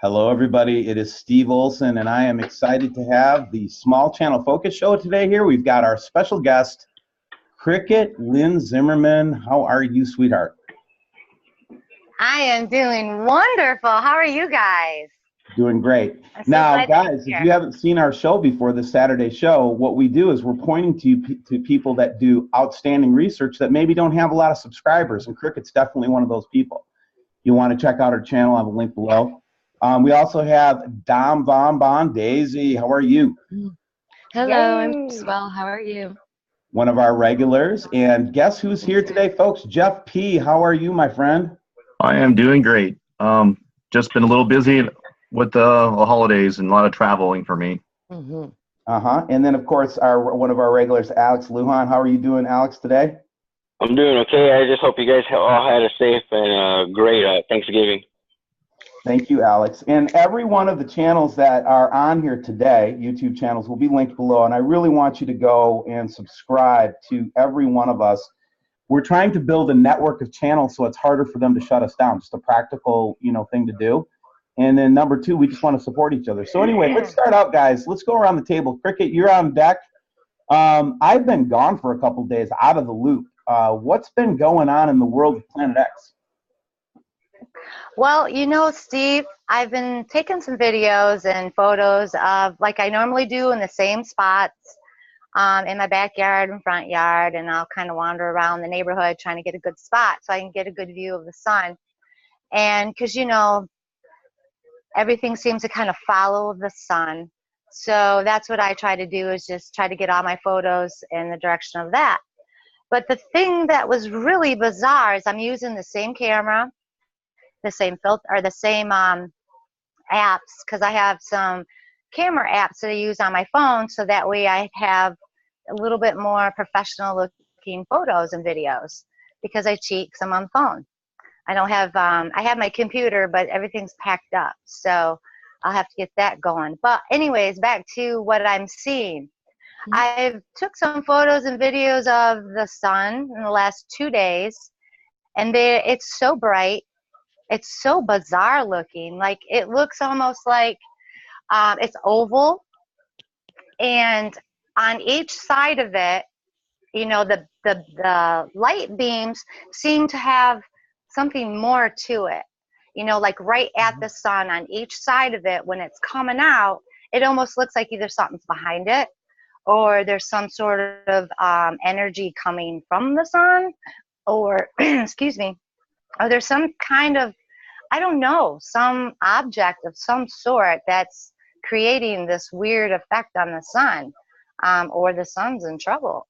Hello, everybody. It is Steve Olson, and I am excited to have the Small Channel Focus Show today here. We've got our special guest, Cricket Lynn Zimmerman. How are you, sweetheart? I am doing wonderful. How are you guys? Doing great. I'm so Now, glad guys, to be if here. you haven't seen our show before, this Saturday show, what we do is we're pointing to people that do outstanding research that maybe don't have a lot of subscribers, and Cricket's definitely one of those people. You want to check out our channel, I have a link below. We also have Dom Von Bon. Daisy, how are you? Hello, I'm Yay. swell. How are you? One of our regulars. And guess who's here today, folks? Jeff P. How are you, my friend? I am doing great. Just been a little busy with the holidays and a lot of traveling for me. Mm-hmm. And then, of course, one of our regulars, Alex Lujan. How are you doing, Alex, today? I'm doing okay. I just hope you guys all had a safe and great Thanksgiving. Thank you, Alex. And every one of the channels that are on here today, YouTube channels, will be linked below. And I really want you to go and subscribe to every one of us. We're trying to build a network of channels so it's harder for them to shut us down. Just a practical, thing to do. And then number two, we just want to support each other. So anyway, let's start out, guys. Let's go around the table. Cricket, you're on deck. I've been gone for a couple days, out of the loop. What's been going on in the world of Planet X? Well, Steve, I've been taking some videos and photos of, like I normally do, in the same spots in my backyard and front yard, and I'll kind of wander around the neighborhood trying to get a good spot so I can get a good view of the sun. And because, everything seems to kind of follow the sun. So that's what I try to do, is just try to get all my photos in the direction of that. But the thing that was really bizarre is I'm using the same camera, the same filter, or the same apps, because I have some camera apps that I use on my phone, so that way I have a little bit more professional looking photos and videos, because I cheat because I'm on the phone. I don't have, I have my computer, but everything's packed up, so I'll have to get that going. But anyways, back to what I'm seeing. I've took some photos and videos of the sun in the last 2 days, and it's so bright. It's so bizarre looking. Like, it looks almost like it's oval, and on each side of it, the light beams seem to have something more to it. Like right at the sun on each side of it, when it's coming out, it almost looks like either something's behind it, or there's some sort of energy coming from the sun, or excuse me, or there's some kind of, I don't know, some object of some sort that's creating this weird effect on the sun, or the sun's in trouble.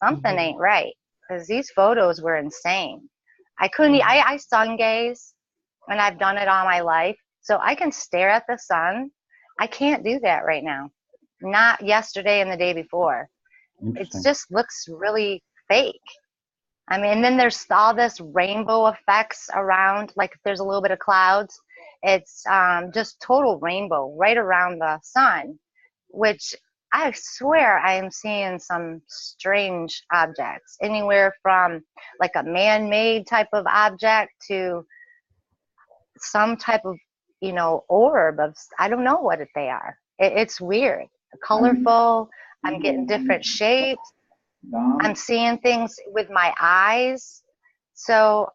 Something ain't right, because these photos were insane. I sun gaze, and I've done it all my life, so I can stare at the sun. I can't do that right now. Not yesterday and the day before. It just looks really fake. I mean, and then there's all this rainbow effects around, like if there's a little bit of clouds, it's just total rainbow right around the sun, which I swear I am seeing some strange objects, anywhere from like a man-made type of object to some type of, orb of, I don't know what they are. It's weird, colorful. I'm getting different shapes. I'm seeing things with my eyes. So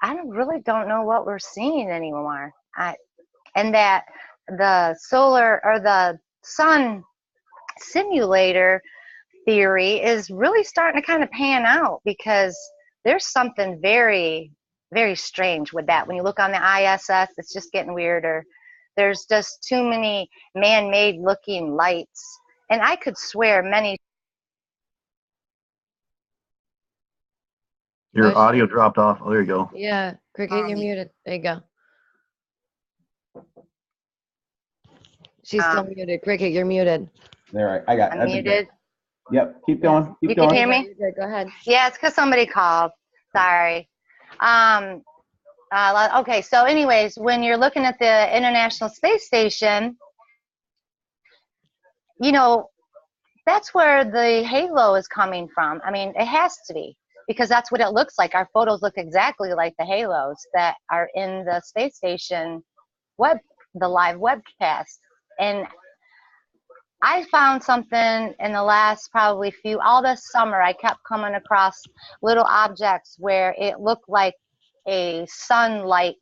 I really don't know what we're seeing anymore. And that the solar or the sun simulator theory is really starting to kind of pan out, because there's something very, very strange with that. When you look on the ISS, it's just getting weirder. There's just too many man-made looking lights. And I could swear many. Your audio dropped off. Oh, there you go. Yeah, Cricket, you're muted. There you go. She's still muted. Cricket, you're muted. There, I got it. I'm muted. Yep, keep going. You can hear me? Good. Go ahead. Yeah, it's because somebody called. Sorry. Okay, so anyways, when you're looking at the International Space Station, that's where the halo is coming from. I mean, it has to be, because that's what it looks like. Our photos look exactly like the halos that are in the space station the live webcast. And I found something in the last probably all this summer. I kept coming across little objects where it looked like a sunlight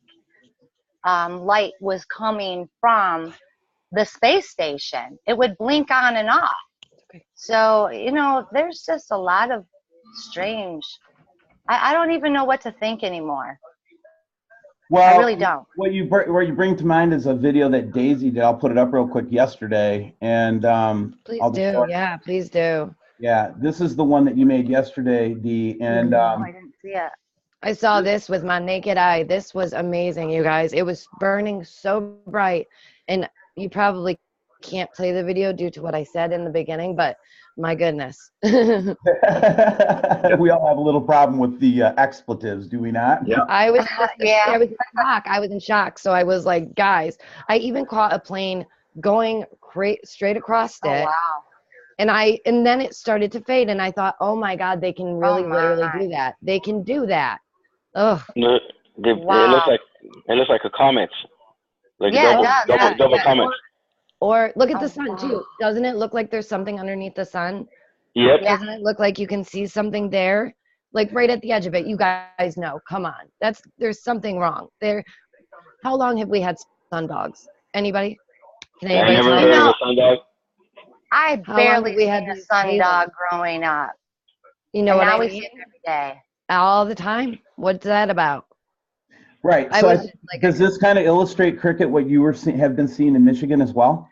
light was coming from the space station. It would blink on and off. Okay. So, you know, there's just a lot of strange. I don't even know what to think anymore. Well, I really don't. What you bring to mind is a video that Daisy did. I'll put it up real quick yesterday, and Please I'll just do. show it. Yeah, please do. Yeah, this is the one that you made yesterday, Dee, and Oh, I didn't see it. I saw this with my naked eye. This was amazing, you guys. It was burning so bright, and you probably can't play the video due to what I said in the beginning, but my goodness. we all have a little problem with the expletives, do we not? Yeah. I was Yeah. I was in shock. I was in shock. So I was like, guys, I even caught a plane going straight across Oh, it. wow. And then it started to fade, and I thought, oh my God, they can really literally my. do that. They can do that. Ugh. It Wow. looks like a comet. Like Yeah, it double, does. double Yeah. comet. Or look at Oh, the sun wow. too. Doesn't it look like there's something underneath the sun? Yep. Yeah. Doesn't it look like you can see something there? Like right at the edge of it. You guys know. Come on. There's something wrong there. How long have we had sundogs? Anybody? Can I anybody never tell heard me? of a sundog. I How long barely have we had seen a these sundog growing up. You know And what now I we mean? see it every day. All the time. What's that about? Right. I So was like, does this kind of illustrate, Cricket, what you have been seeing in Michigan as well?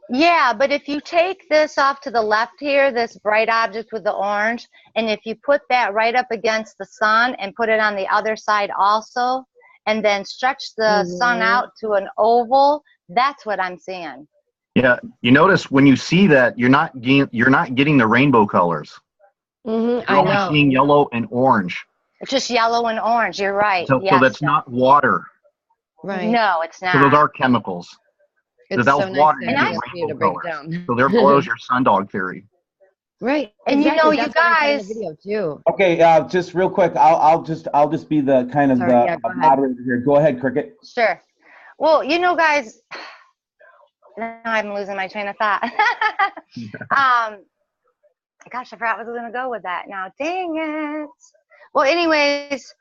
Yeah, but if you take this off to the left here, this bright object with the orange, and if you put that right up against the sun and put it on the other side also, and then stretch the sun Mhm. out to an oval, that's what I'm seeing. Yeah, you notice when you see that you're not getting the rainbow colors. I You're only know. seeing yellow and orange. It's just yellow and orange. You're right. So Yes, that's Jeff. not water. Right. No, it's So those not. are chemicals. It's that so was nice water, to you have get for you to rainbow break colors. down. So there blows your sundog theory. Right. And you exactly. know, you That's what I said in guys- the video too. Okay, just real quick, I'll just be the kind of Sorry, the yeah, go ahead. moderator here. Go ahead, Cricket. Sure. Well, you know, guys, now I'm losing my train of thought. Gosh, I forgot where I was going to go with that now. Dang it. Well, anyways,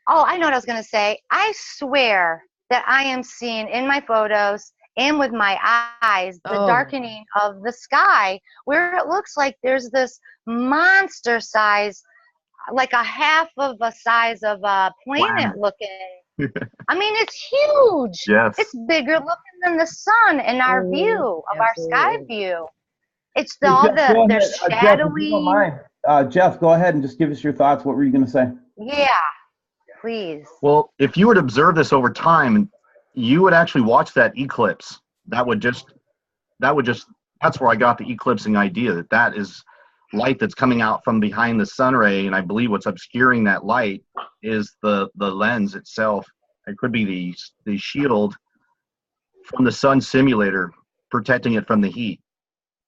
I know what I was going to say. I swear that I am seeing in my photos and with my eyes the Oh. darkening of the sky where it looks like there's this monster size, like a half of a size of a planet looking. I mean, it's huge. Yes. It's bigger looking than the sun in our Mhm. view of our sky Absolutely. view. It's Hey, all Jeff, go they're ahead. Jeff, if you don't shadowy. mind, Jeff, go ahead and just give us your thoughts. What were you going to say? Yeah, please. Well, if you would observe this over time, you would actually watch that eclipse. That's where I got the eclipsing idea, that is light that's coming out from behind the sun ray, and I believe what's obscuring that light is the lens itself. It could be the shield from the sun simulator protecting it from the heat.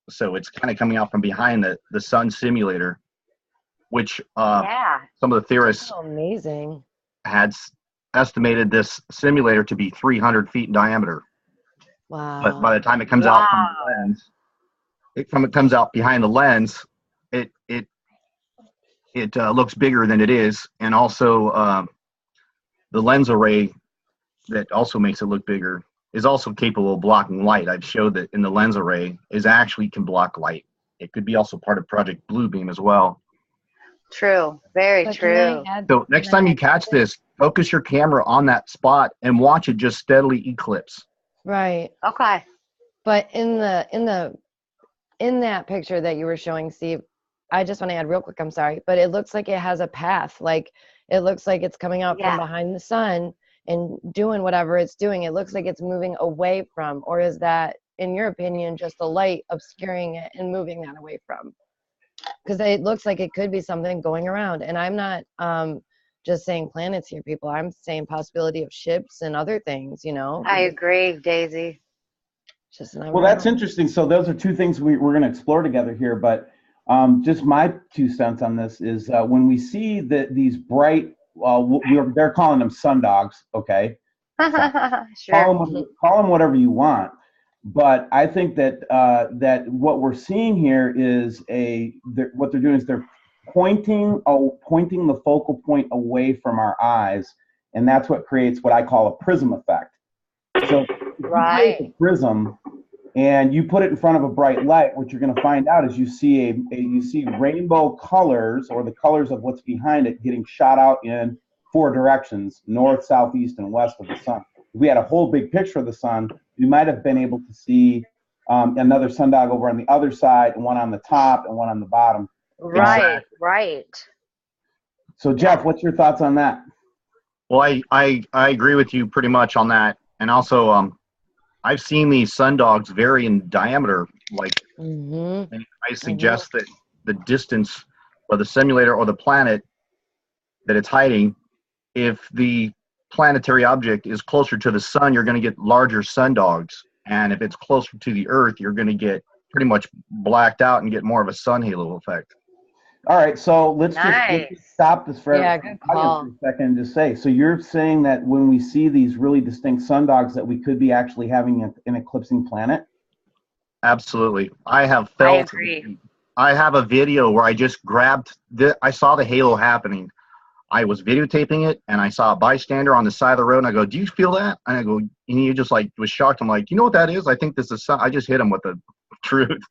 So it's kind of coming out from behind the sun simulator, which Yeah. some of the theorists Oh, amazing. had estimated this simulator to be 300 feet in diameter. Wow. But by the time it comes out from the lens, it comes out behind the lens, it looks bigger than it is, and also the lens array that also makes it look bigger is also capable of blocking light. I've showed that in the lens array actually can block light. It could be also part of Project Bluebeam as well. True. Very But can I true. add- So next can I time you add catch something? this, focus your camera on that spot and watch it just steadily eclipse. Right. Okay. But in that picture that you were showing, Steve, I just want to add real quick, I'm sorry, but it looks like it has a path. Like it looks like it's coming out Yeah. from behind the sun and doing whatever it's doing. It looks like it's moving away from, or is that, in your opinion, just the light obscuring it and moving that away from? Because it looks like it could be something going around. And I'm not just saying planets here, people. I'm saying possibility of ships and other things, you know? I agree, Daisy. Just never Well, that's know. interesting. So those are two things we're going to explore together here. But just my 2 cents on this is when we see these bright, they're calling them sundogs, okay? Sure. Call them whatever you want. But I think that that what we're seeing here is what they're doing is they're pointing the focal point away from our eyes, and that's what creates what I call a prism effect. So if you take a prism and you put it in front of a bright light, what you're going to find out is you see rainbow colors, or the colors of what's behind it, getting shot out in 4 directions: north, south, east, and west of the sun. If we had a whole big picture of the sun, we might have been able to see another sundog over on the other side, and one on the top and one on the bottom. Right, right. So Jeff, what's your thoughts on that? Well, I agree with you pretty much on that. And also, I've seen these sundogs vary in diameter. Like, and I suggest that the distance of the simulator or the planet that it's hiding, if the planetary object is closer to the sun, you're going to get larger sundogs. And if it's closer to the Earth, you're going to get pretty much blacked out and get more of a sun halo effect. All right, so let's just stop this for good call. for a second and just say, so you're saying that when we see these really distinct sundogs that we could be actually having an eclipsing planet? Absolutely. I agree. I have a video where I just I saw the halo happening. I was videotaping it, and I saw a bystander on the side of the road, and I go, "Do you feel that?" And I go, and he just like was shocked. I'm like, "You know what that is? I think this is sun." I just hit him with the truth.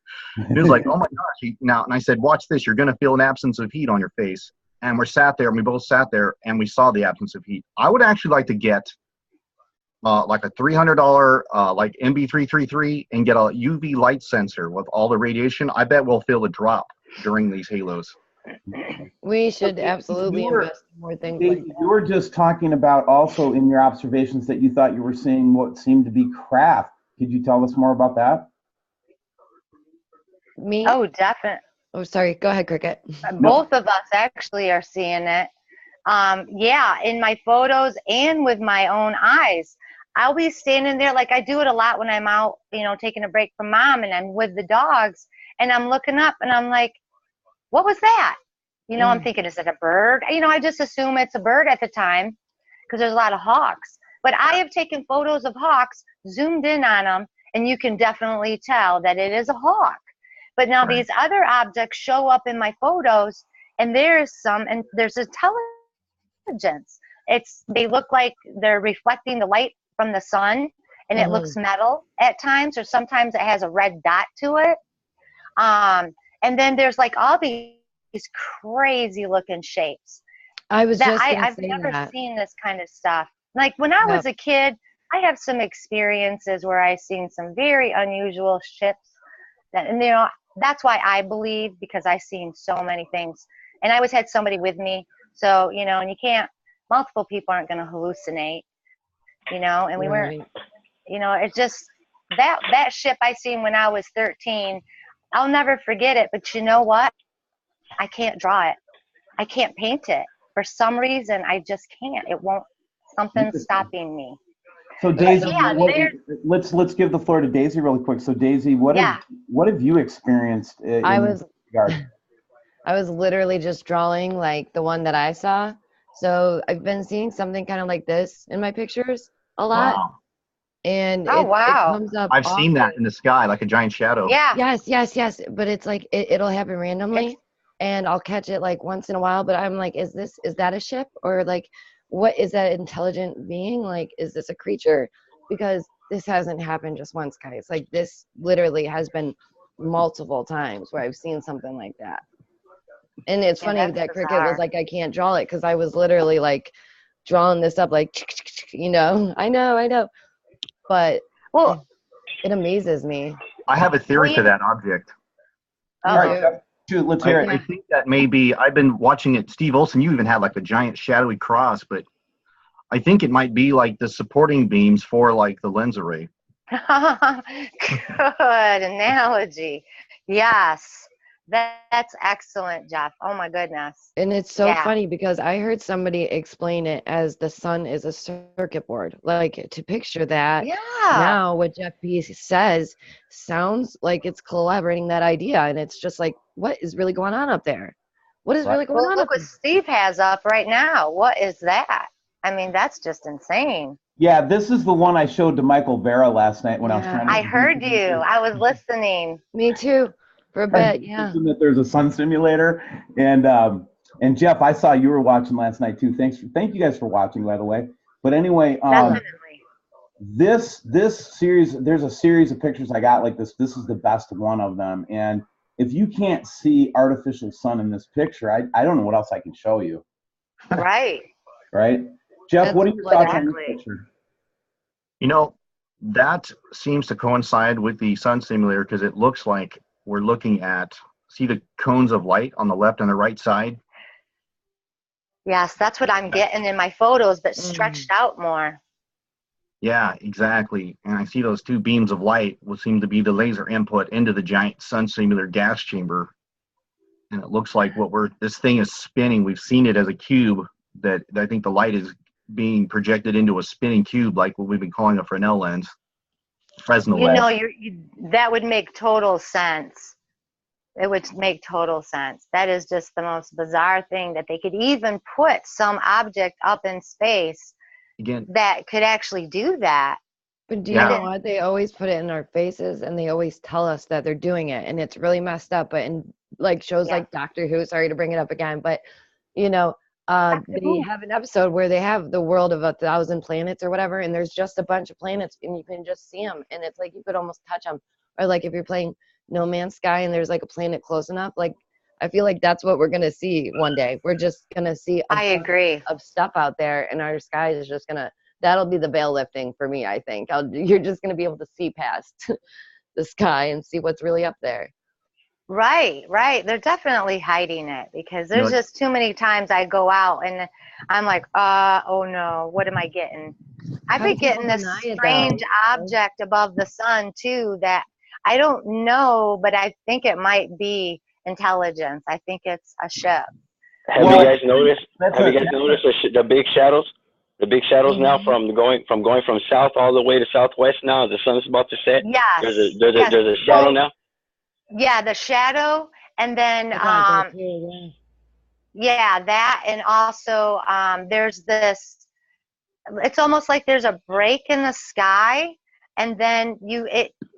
He was like, "Oh my gosh!" And I said, "Watch this. You're gonna feel an absence of heat on your face." And we both sat there, and we saw the absence of heat. I would actually like to get like a $300 like MB333 and get a UV light sensor with all the radiation. I bet we'll feel a drop during these halos. We should absolutely invest in more things like that. You were just talking about also in your observations that you thought you were seeing what seemed to be craft. Could you tell us more about that? Me? Oh, definitely. Oh, sorry. Go ahead, Cricket. Both of us actually are seeing it. Yeah, in my photos and with my own eyes. I'll be standing there, like I do it a lot when I'm out, taking a break from mom and I'm with the dogs, and I'm looking up and I'm like, what was that? I'm thinking, is it a bird? I just assume it's a bird at the time because there's a lot of hawks. But I have taken photos of hawks, zoomed in on them, and you can definitely tell that it is a hawk. But now these other objects show up in my photos, and there's intelligence. They look like they're reflecting the light from the sun, and it looks metal at times, or sometimes it has a red dot to it. And then there's like all these crazy looking shapes. I've never seen this kind of stuff. Like when I was a kid, I have some experiences where I've seen some very unusual ships. And that's why I believe, because I've seen so many things. And I always had somebody with me. So, and multiple people aren't going to hallucinate, and we weren't, it's just that ship I seen when I was 13. I'll never forget it, but you know what? I can't draw it. I can't paint it. For some reason, I just can't. It won't. Something's stopping me. So Daisy, let's give the floor to Daisy really quick. So Daisy, what have you experienced? I was literally just drawing like the one that I saw. So I've been seeing something kind of like this in my pictures a lot. Wow. And it comes up. I've seen that in the sky, like a giant shadow. Yeah. Yes. But it's like it'll happen randomly, and I'll catch it like once in a while. But I'm like, is that a ship, or like, what is that intelligent being? Like, is this a creature? Because this hasn't happened just once, guys. Like this literally has been multiple times where I've seen something like that. And it's funny that Cricket was like, I can't draw it, because I was literally like drawing this up, like, I know. But it amazes me. I have a theory to that object. All right, let's hear it. I think that maybe, I've been watching it. Steve Olson, you even had like a giant shadowy cross, but I think it might be like the supporting beams for like the lens array. Good analogy. Yes. That's excellent, Jeff. Oh my goodness. And it's so funny because I heard somebody explain it as the sun is a circuit board. Like, to picture that. Yeah. Now what Jeff P says sounds like it's collaborating that idea, and it's just like, what is really going on up there? What is really going on? Look what Steve has up right now. What is that? I mean, that's just insane. Yeah, this is the one I showed to Michael Vera last night when I was Yeah. trying to. I heard you. I was listening. Me too, for a bit. Yeah. mention that there's a sun simulator, and Jeff, I saw you were watching last night too. Thank you guys for watching, by the way. But anyway, Definitely. this series, there's a series of pictures I got like this. This is the best one of them, and if you can't see artificial sun in this picture, I don't know what else I can show you. Right. Right, Jeff? What are your Like thoughts on this exactly. picture? You know, that seems to coincide with the sun simulator because it looks like we're looking at, see the cones of light on the left and the right side? Yes, that's what I'm getting in my photos, but stretched out more. Yeah, exactly. And I see those two beams of light will seem to be the laser input into the giant sun simulator gas chamber. And it looks like this thing is spinning. We've seen it as a cube that I think the light is being projected into a spinning cube, like what we've been calling a Fresnel lens. Fresnel You lens. know, that would make total sense. It would make total sense. That is just the most bizarre thing that they could even put some object up in space Again, that could actually do that. But do you Yeah. know what? They always put it in our faces and they always tell us that they're doing it. And it's really messed up. But in like shows Yeah. like Doctor Who, sorry to bring it up again, but you know, Doctor they Who. have an episode where they have the world of 1,000 planets or whatever, and there's just a bunch of planets and you can just see them. And it's like you could almost touch them. Or like if you're playing No Man's Sky and there's like a planet close enough, like I feel like that's what we're going to see one day. We're just going to see I agree. of stuff out there, and our sky is just going to, that'll be the veil lifting for me, I think. You're just going to be able to see past the sky and see what's really up there. Right, right. They're definitely hiding it because there's Like- just too many times I go out and I'm like, oh no, what am I getting? I've How been do people getting this deny it, though? strange object above the sun too that I don't know, but I think it might be intelligence. I think it's a ship. Have Well, you guys noticed? that's Have you a- guys noticed the big shadows? The big shadows now Mhm. from going from south all the way to southwest. Now the sun's about to set. Yes. There's a shadow Well, now. Yeah, the shadow, and then I got that too, yeah, that, and also there's this. It's almost like there's a break in the sky, and then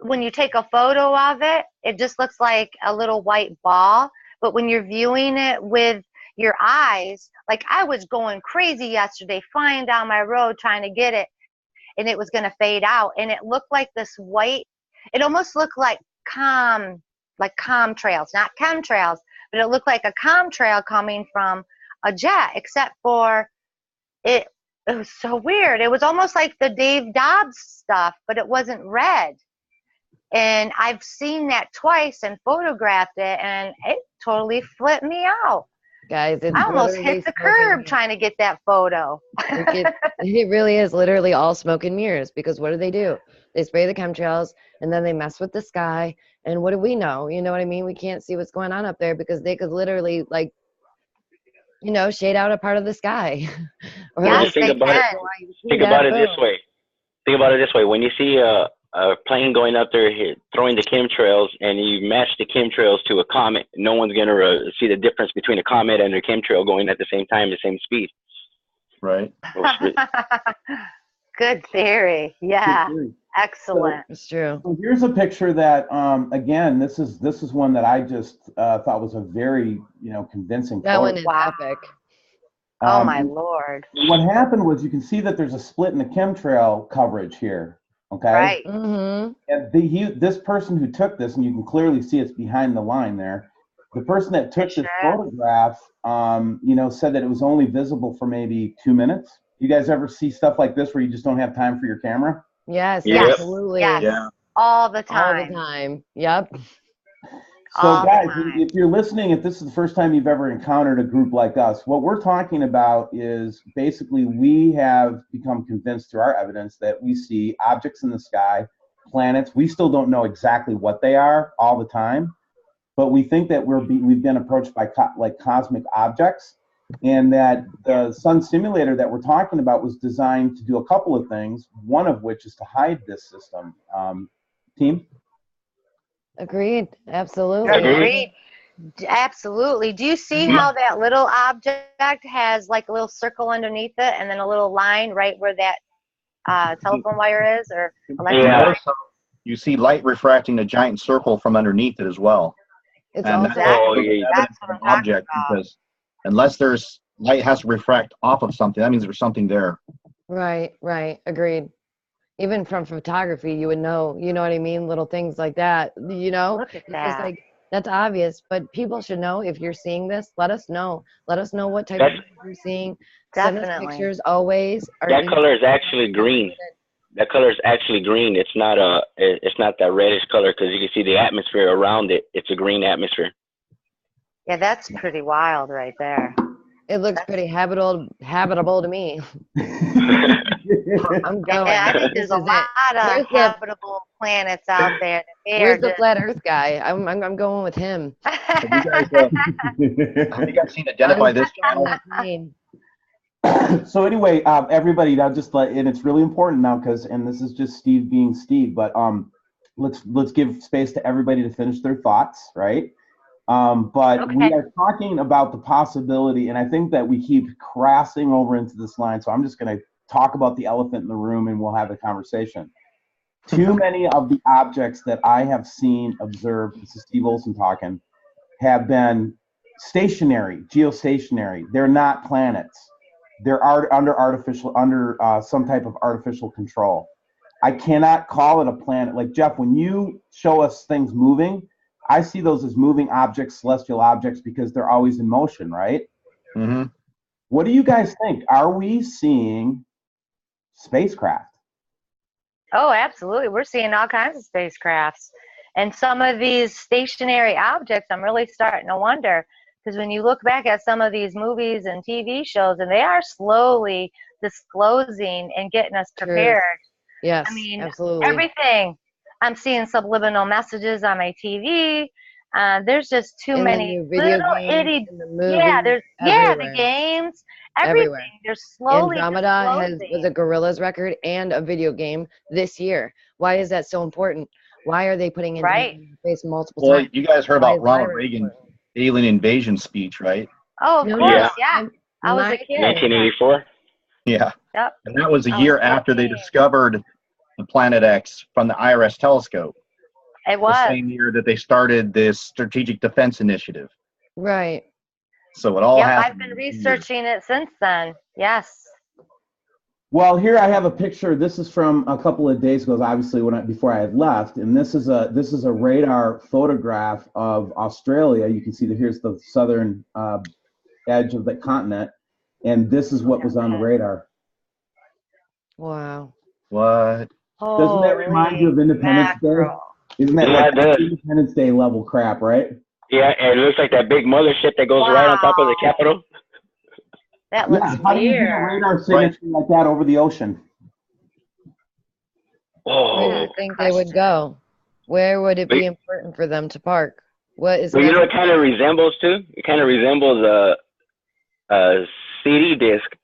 when you take a photo of it, it just looks like a little white ball. But when you're viewing it with your eyes, like I was going crazy yesterday, flying down my road trying to get it, and it was going to fade out, and it looked like this white. It almost looked like contrails, not chemtrails, but it looked like a contrail coming from a jet, except for it was so weird. It was almost like the Dave Dobbs stuff, but it wasn't red. And I've seen that twice and photographed it, and it totally flipped me out. guys. It's I almost literally hit the smoke and curb mirrors. trying to get that photo. Like it really is literally all smoke and mirrors, because what do? They spray the chemtrails and then they mess with the sky. And what do we know? You know what I mean? We can't see what's going on up there because they could literally, like, shade out a part of the sky. Or Yes, Just think they about it. can. Think about it this way. Think about it this way. When you see a plane going up there throwing the chemtrails, and you match the chemtrails to a comet, no one's going to see the difference between a comet and a chemtrail going at the same time, the same speed. right? Good theory. Yeah, So excellent. It's true. here's a picture that, again, this is one that I just thought was a very, convincing That photo. one is Wow. epic. Oh my and Lord. What happened was, you can see that there's a split in the chemtrail coverage here. Okay. Right. Mm-hmm. And this person who took this, and you can clearly see it's behind the line there. The person that took this Sure. photograph, said that it was only visible for maybe 2 minutes. You guys ever see stuff like this where you just don't have time for your camera? Yes, Yep. absolutely. Yes. Yeah. All the All time. the time. Yep. So All the guys, time. if you're listening, if this is the first time you've ever encountered a group like us, what we're talking about is basically we have become convinced through our evidence that we see objects in the sky, planets. We still don't know exactly what they are all the time, but we think that we've been approached by cosmic objects, and that the sun simulator that we're talking about was designed to do a couple of things, one of which is to hide this system. Team? Agreed. Absolutely. Agreed. Absolutely. Do you see how that little object has like a little circle underneath it and then a little line right where that telephone wire is, or electric Yeah. wire. Also, you see light refracting a giant circle from underneath it as well. It's And also that's Oh, evidence yeah. That's of what an I'm talking object about. because unless there's light has to refract off of something, that means there's something there. right, agreed. Even from photography, you would know, you know what I mean? Little things like that, you know? Look at It's just that. like, that's obvious, but people should know if you're seeing this, let us know. Let us know what type That's- of things you're seeing. Send us Definitely. pictures always. Our That email- color is actually green. That color is actually green. It's not that reddish color because you can see the atmosphere around it. It's a green atmosphere. Yeah, that's pretty wild right there. It looks pretty habitable to me. I'm going. Yeah, I think This there's a is it. lot Where's of the- habitable planets out there. Where's the flat Earth guy? I'm going with him. Have you guys seen Identify This On channel? that plane. So anyway, everybody, now just let, and it's really important now because, and this is just Steve being Steve, but let's give space to everybody to finish their thoughts, right? But we Okay. are talking about the possibility, and I think that we keep crossing over into this line. So I'm just going to talk about the elephant in the room, and we'll have a conversation. Too many of the objects that I have seen, observed, this is Steve Olson talking, have been stationary, geostationary. They're not planets. They're under some type of artificial control. I cannot call it a planet. Like Jeff, when you show us things moving, I see those as moving objects, celestial objects, because they're always in motion, right? Mm-hmm. What do you guys think? Are we seeing spacecraft? Oh, absolutely. We're seeing all kinds of spacecrafts. And some of these stationary objects, I'm really starting to wonder, because when you look back at some of these movies and TV shows, and they are slowly disclosing and getting us True. prepared. Yes, I mean, absolutely. everything. I'm seeing subliminal messages on my TV. There's just too In the many new video little games, itty. in the movies, Yeah, there's the everywhere. games, Everywhere. everything. They're slowly Andromeda was disclosing. a Gorillaz record and a video game this year. Why is that so important? Why are they putting it Right. in space multiple Well, times? you guys heard Why about is Ronald Lyra Reagan's important? alien invasion speech, right? Oh, of No, course, Yeah. yeah. I was a My kid. 1984. Yeah. Yep. And that was a Oh, year after they okay. discovered the Planet X from the IRS telescope. It The was. same year that they started this Strategic Defense Initiative. Right. So it all Yep, happened. I've been in a year. researching it since then. Yes. Well, here I have a picture. This is from a couple of days ago, obviously before I had left, and this is a radar photograph of Australia. You can see that here's the southern edge of the continent, and this is what was on the radar. Wow. What? Doesn't that remind you of Independence Day? mackerel. Isn't that Yeah, like it does. Independence Day level crap, right? Yeah, and it looks like that big mothership that goes right on top of the Wow. Capitol. That Yeah. looks How do you get a weird. radar signature like that over the ocean? Where do Oh. you think they would go? Where would it be Wait. important for them to park? What is But you know, it necessary? kind of resembles too. It kind of resembles a CD disc.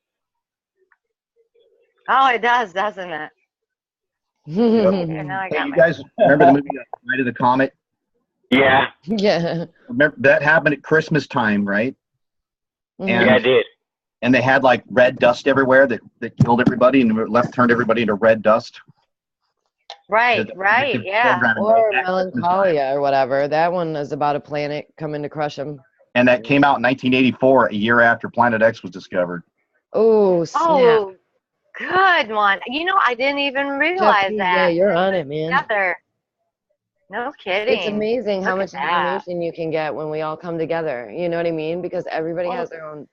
Oh, it does, doesn't it? Here, now I Hey, got you my. guys remember the movie Night of the Comet? Yeah, Yeah. Remember that happened at Christmas time, right? Mhm. And- yeah, I did. And they had like red dust everywhere that killed everybody and turned everybody into red dust. Right, The right, predictive yeah. programming Or at Christmas time. Melancholia or whatever. That one is about a planet coming to crush them. And that came out in 1984, a year after Planet X was discovered. Oh, snap. Oh, good one. You know, I didn't even realize Jeff, that. yeah, you're on it, man. Together. No kidding. It's amazing how Look much at that. information you can get when we all come together. You know what I mean? Because everybody has their own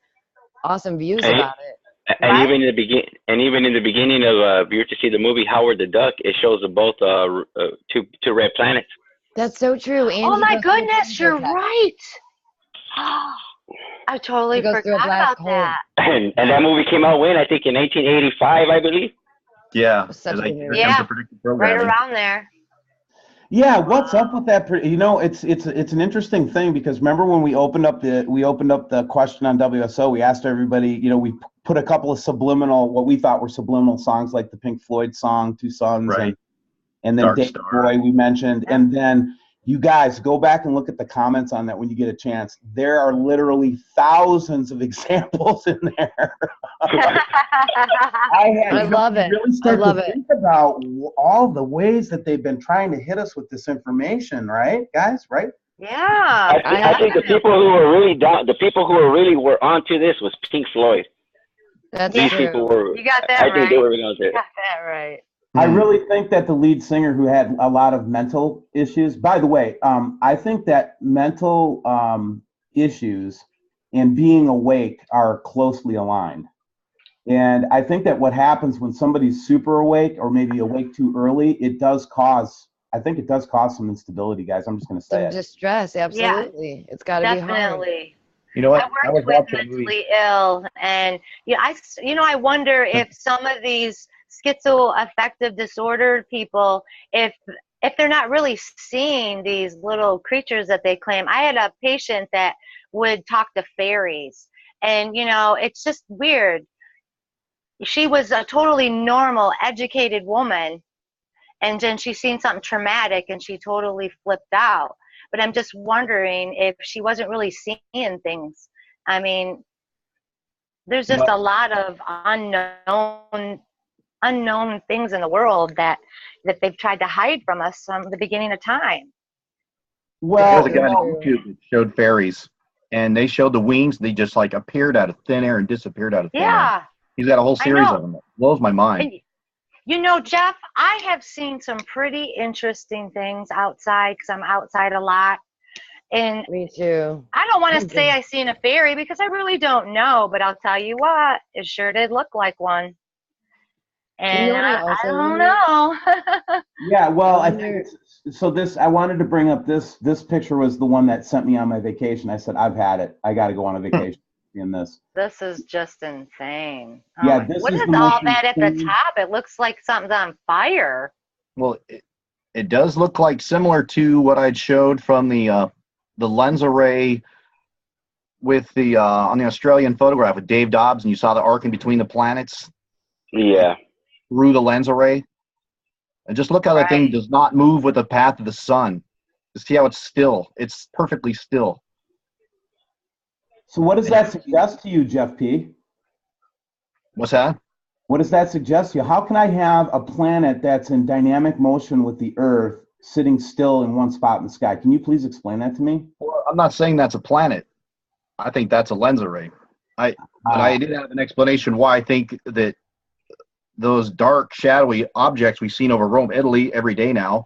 awesome views Hey. about it. And Right? even in the beginning of if you were to see the movie Howard the Duck, it shows both two red planets. That's so true. And Oh he my goes through a goodness, temperature you're test. right. I totally He goes through a forgot black about hole. that. And that movie came out when? I think in 1985, I believe. Yeah. Such It's a like, good here movie. comes Yeah, the predictive Right programming. around there. Yeah, what's up with that? You know, it's an interesting thing because remember when we opened up the question on WSO, we asked everybody, you know, we put a couple of what we thought were subliminal songs like the Pink Floyd song, Two Suns, Right. and then Dark David Star. Boy we mentioned, and then You guys go back and look at the comments on that when you get a chance. There are literally thousands of examples in there. I love it. Really start I love to it. think about all the ways that they've been trying to hit us with this information, right, guys? Right? Yeah. I think the people who were really down, the people who were onto this was Pink Floyd. That's These true. people were. You got that I think they right. were going You to. got that right. I really think that the lead singer who had a lot of mental issues, by the way, I think that mental issues and being awake are closely aligned. And I think that what happens when somebody's super awake or maybe awake too early, I think it does cause some instability, guys. I'm just going to say Some it. distress, absolutely. It's got to be hard. Definitely. You know what? I I was work with watching a movie. mentally ill, and I wonder if some of these schizoaffective disordered people, if they're not really seeing these little creatures that they claim. I had a patient that would talk to fairies, and it's just weird. She was a totally normal, educated woman, and then she's seen something traumatic, and she totally flipped out. But I'm just wondering if she wasn't really seeing things. I mean, there's just a lot of unknown things in the world that they've tried to hide from us from the beginning of time. Well, There's a guy on YouTube that showed fairies, and they showed the wings. They just like appeared out of thin air and disappeared out of thin air. Yeah. He's got a whole series know. of them. It blows my mind. And, Jeff, I have seen some pretty interesting things outside because I'm outside a lot. And Me too. I don't want to say I seen a fairy because I really don't know, but I'll tell you what, it sure did look like one. And You know what I I also don't wonder? know. yeah, well, I think I wanted to bring up this picture was the one that sent me on my vacation. I said, I've had it. I got to go on a vacation in this. This is just insane. Yeah, my- this what is is the all most that at the insane- top? It looks like something's on fire. Well, it does look like similar to what I'd showed from the lens array with the on the Australian photograph with Dave Dobbs, and you saw the arc in between the planets Yeah. through the lens array. And just look how that thing Right. does not move with the path of the sun. Just see how it's still. It's perfectly still. So what does that suggest to you, Jeff P? What's that? What does that suggest to you? How can I have a planet that's in dynamic motion with the Earth sitting still in one spot in the sky? Can you please explain that to me? Well, I'm not saying that's a planet. I think that's a lens array. But I did have an explanation why I think that those dark, shadowy objects we've seen over Rome, Italy every day now.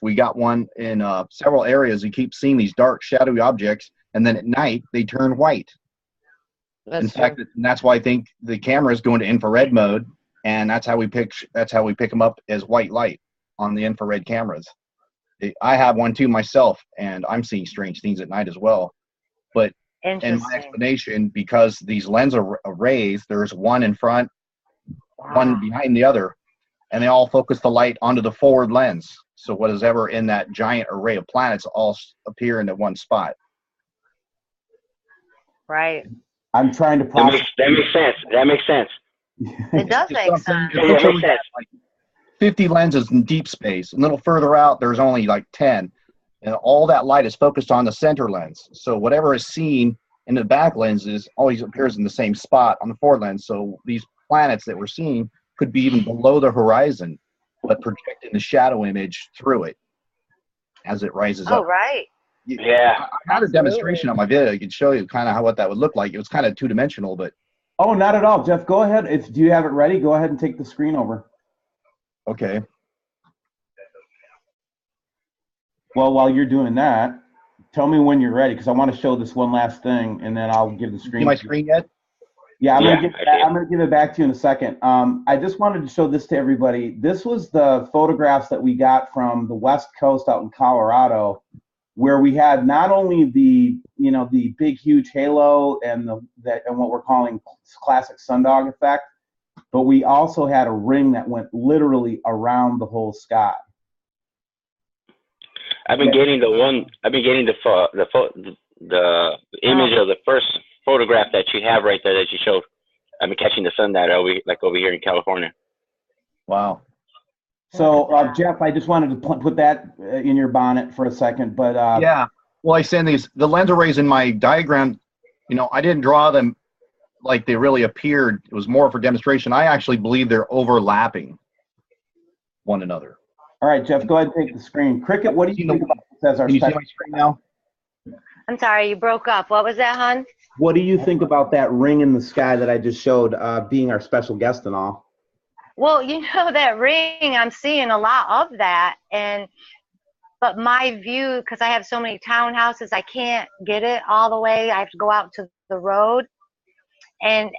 We got one in several areas. You keep seeing these dark, shadowy objects, and then at night they turn white. In fact, that's why I think the cameras go into infrared mode, and that's how we pick them up as white light on the infrared cameras. I have one too myself, and I'm seeing strange things at night as well. But in my Interesting. explanation, because these lens arrays, there's one in front, one behind the other, and they all focus the light onto the forward lens. So what is ever in that giant array of planets all appear into one spot. Right. I'm trying to process. That makes sense. That makes sense. It does Just make what I'm saying, sense. it Yeah, looks that like makes we have, sense. like 50 lenses in deep space. A little further out, there's only like 10. And all that light is focused on the center lens. So whatever is seen in the back lenses always appears in the same spot on the forward lens. So these planets that we're seeing could be even below the horizon, but projecting the shadow image through it as it rises Oh, up. right. Yeah. I had a demonstration on my video. I could show you kind of what that would look like. It was kind of two-dimensional, but Oh, not at all, Jeff. Go ahead. Do you have it ready? Go ahead and take the screen over. okay. Well, while you're doing that, tell me when you're ready because I want to show this one last thing, and then I'll give the See screen. my screen yet? Yeah, Yeah, I'm gonna give it back to you in a second. I just wanted to show this to everybody. This was the photographs that we got from the West Coast out in Colorado, where we had not only the big huge halo and what we're calling classic sundog effect, but we also had a ring that went literally around the whole sky. I've been getting the image of the first photograph that you have right there that you showed. I've been catching the sun that over here in California. Wow. So, Jeff, I just wanted to put that in your bonnet for a second, but Yeah. Well, I send the lens arrays in my diagram, I didn't draw them like they really appeared. It was more for demonstration. I actually believe they're overlapping one another. all right, Jeff, go ahead and take the screen. Cricket, what do you think about this as our Can you see special? my screen now? I'm sorry, you broke up. What was that, hon? What do you think about that ring in the sky that I just showed, being our special guest and all? Well, that ring, I'm seeing a lot of that. But my view, because I have so many townhouses, I can't get it all the way. I have to go out to the road. And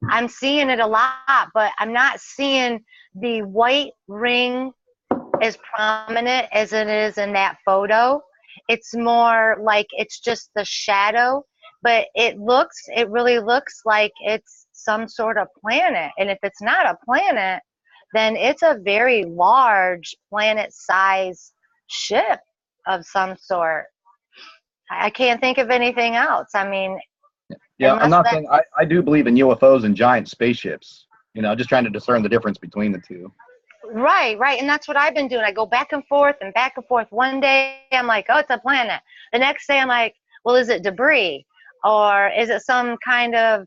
I'm seeing it a lot, but I'm not seeing the white ring as prominent as it is in that photo. It's more like it's just the shadow, but it really looks like it's some sort of planet. And if it's not a planet, then it's a very large planet-sized ship of some sort. I can't think of anything else. I mean, Yeah, I'm not saying I do believe in UFOs and giant spaceships. Just trying to discern the difference between the two. right. And that's what I've been doing. I go back and forth and back and forth. One day I'm like, oh, it's a planet. The next day I'm like, well, is it debris? Or is it some kind of,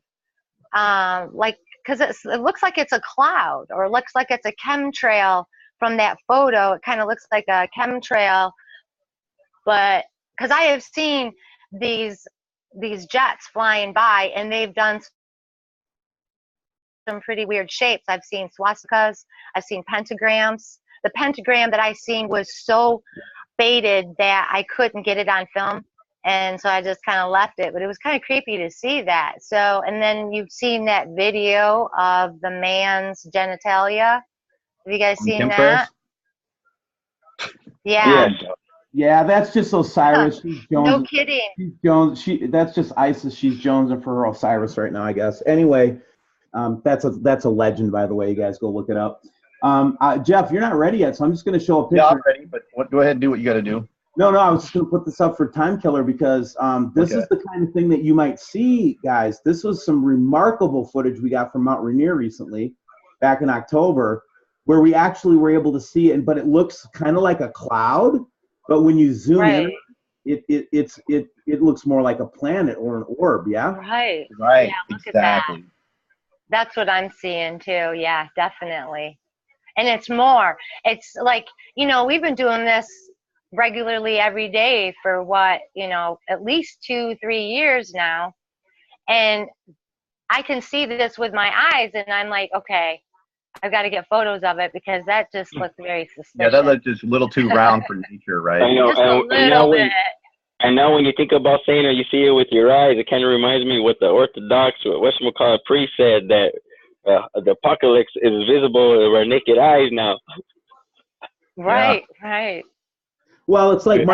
because it looks like it's a cloud, or it looks like it's a chemtrail from that photo. It kind of looks like a chemtrail, but because I have seen these jets flying by, and they've done some pretty weird shapes. I've seen swastikas, I've seen pentagrams. The pentagram that I seen was so faded that I couldn't get it on film, and so I just kind of left it. But it was kind of creepy to see that. So, and then you've seen that video of the man's genitalia. Have you guys seen that? Yeah. Yeah, that's just Osiris. She's Jones. No kidding. She's Jones. That's just ISIS. She's jonesing for her Osiris right now, I guess. Anyway, that's a legend, by the way. You guys go look it up. Jeff, you're not ready yet, so I'm just going to show a picture. Yeah, I'm ready, but go ahead and do what you got to do. No, I was just going to put this up for Time Killer because this is the kind of thing that you might see, guys. This was some remarkable footage we got from Mount Rainier recently, back in October, where we actually were able to see it, but it looks kind of like a cloud. But when you zoom in, it looks more like a planet or an orb, yeah? Right. Right, Yeah, look exactly. at that. That's what I'm seeing too. Yeah, definitely. And it's like, we've been doing this regularly every day for at least 2-3 years now. And I can see this with my eyes, and I'm like, okay, I've got to get photos of it because that just looked very suspicious. Yeah, that looked just a little too round for nature, right? I know. Just a little bit. And now when you think about saying it, you see it with your eyes, it kind of reminds me what the Orthodox, whatchamacallit priest said, that the apocalypse is visible with our naked eyes now. Right. Well, it's like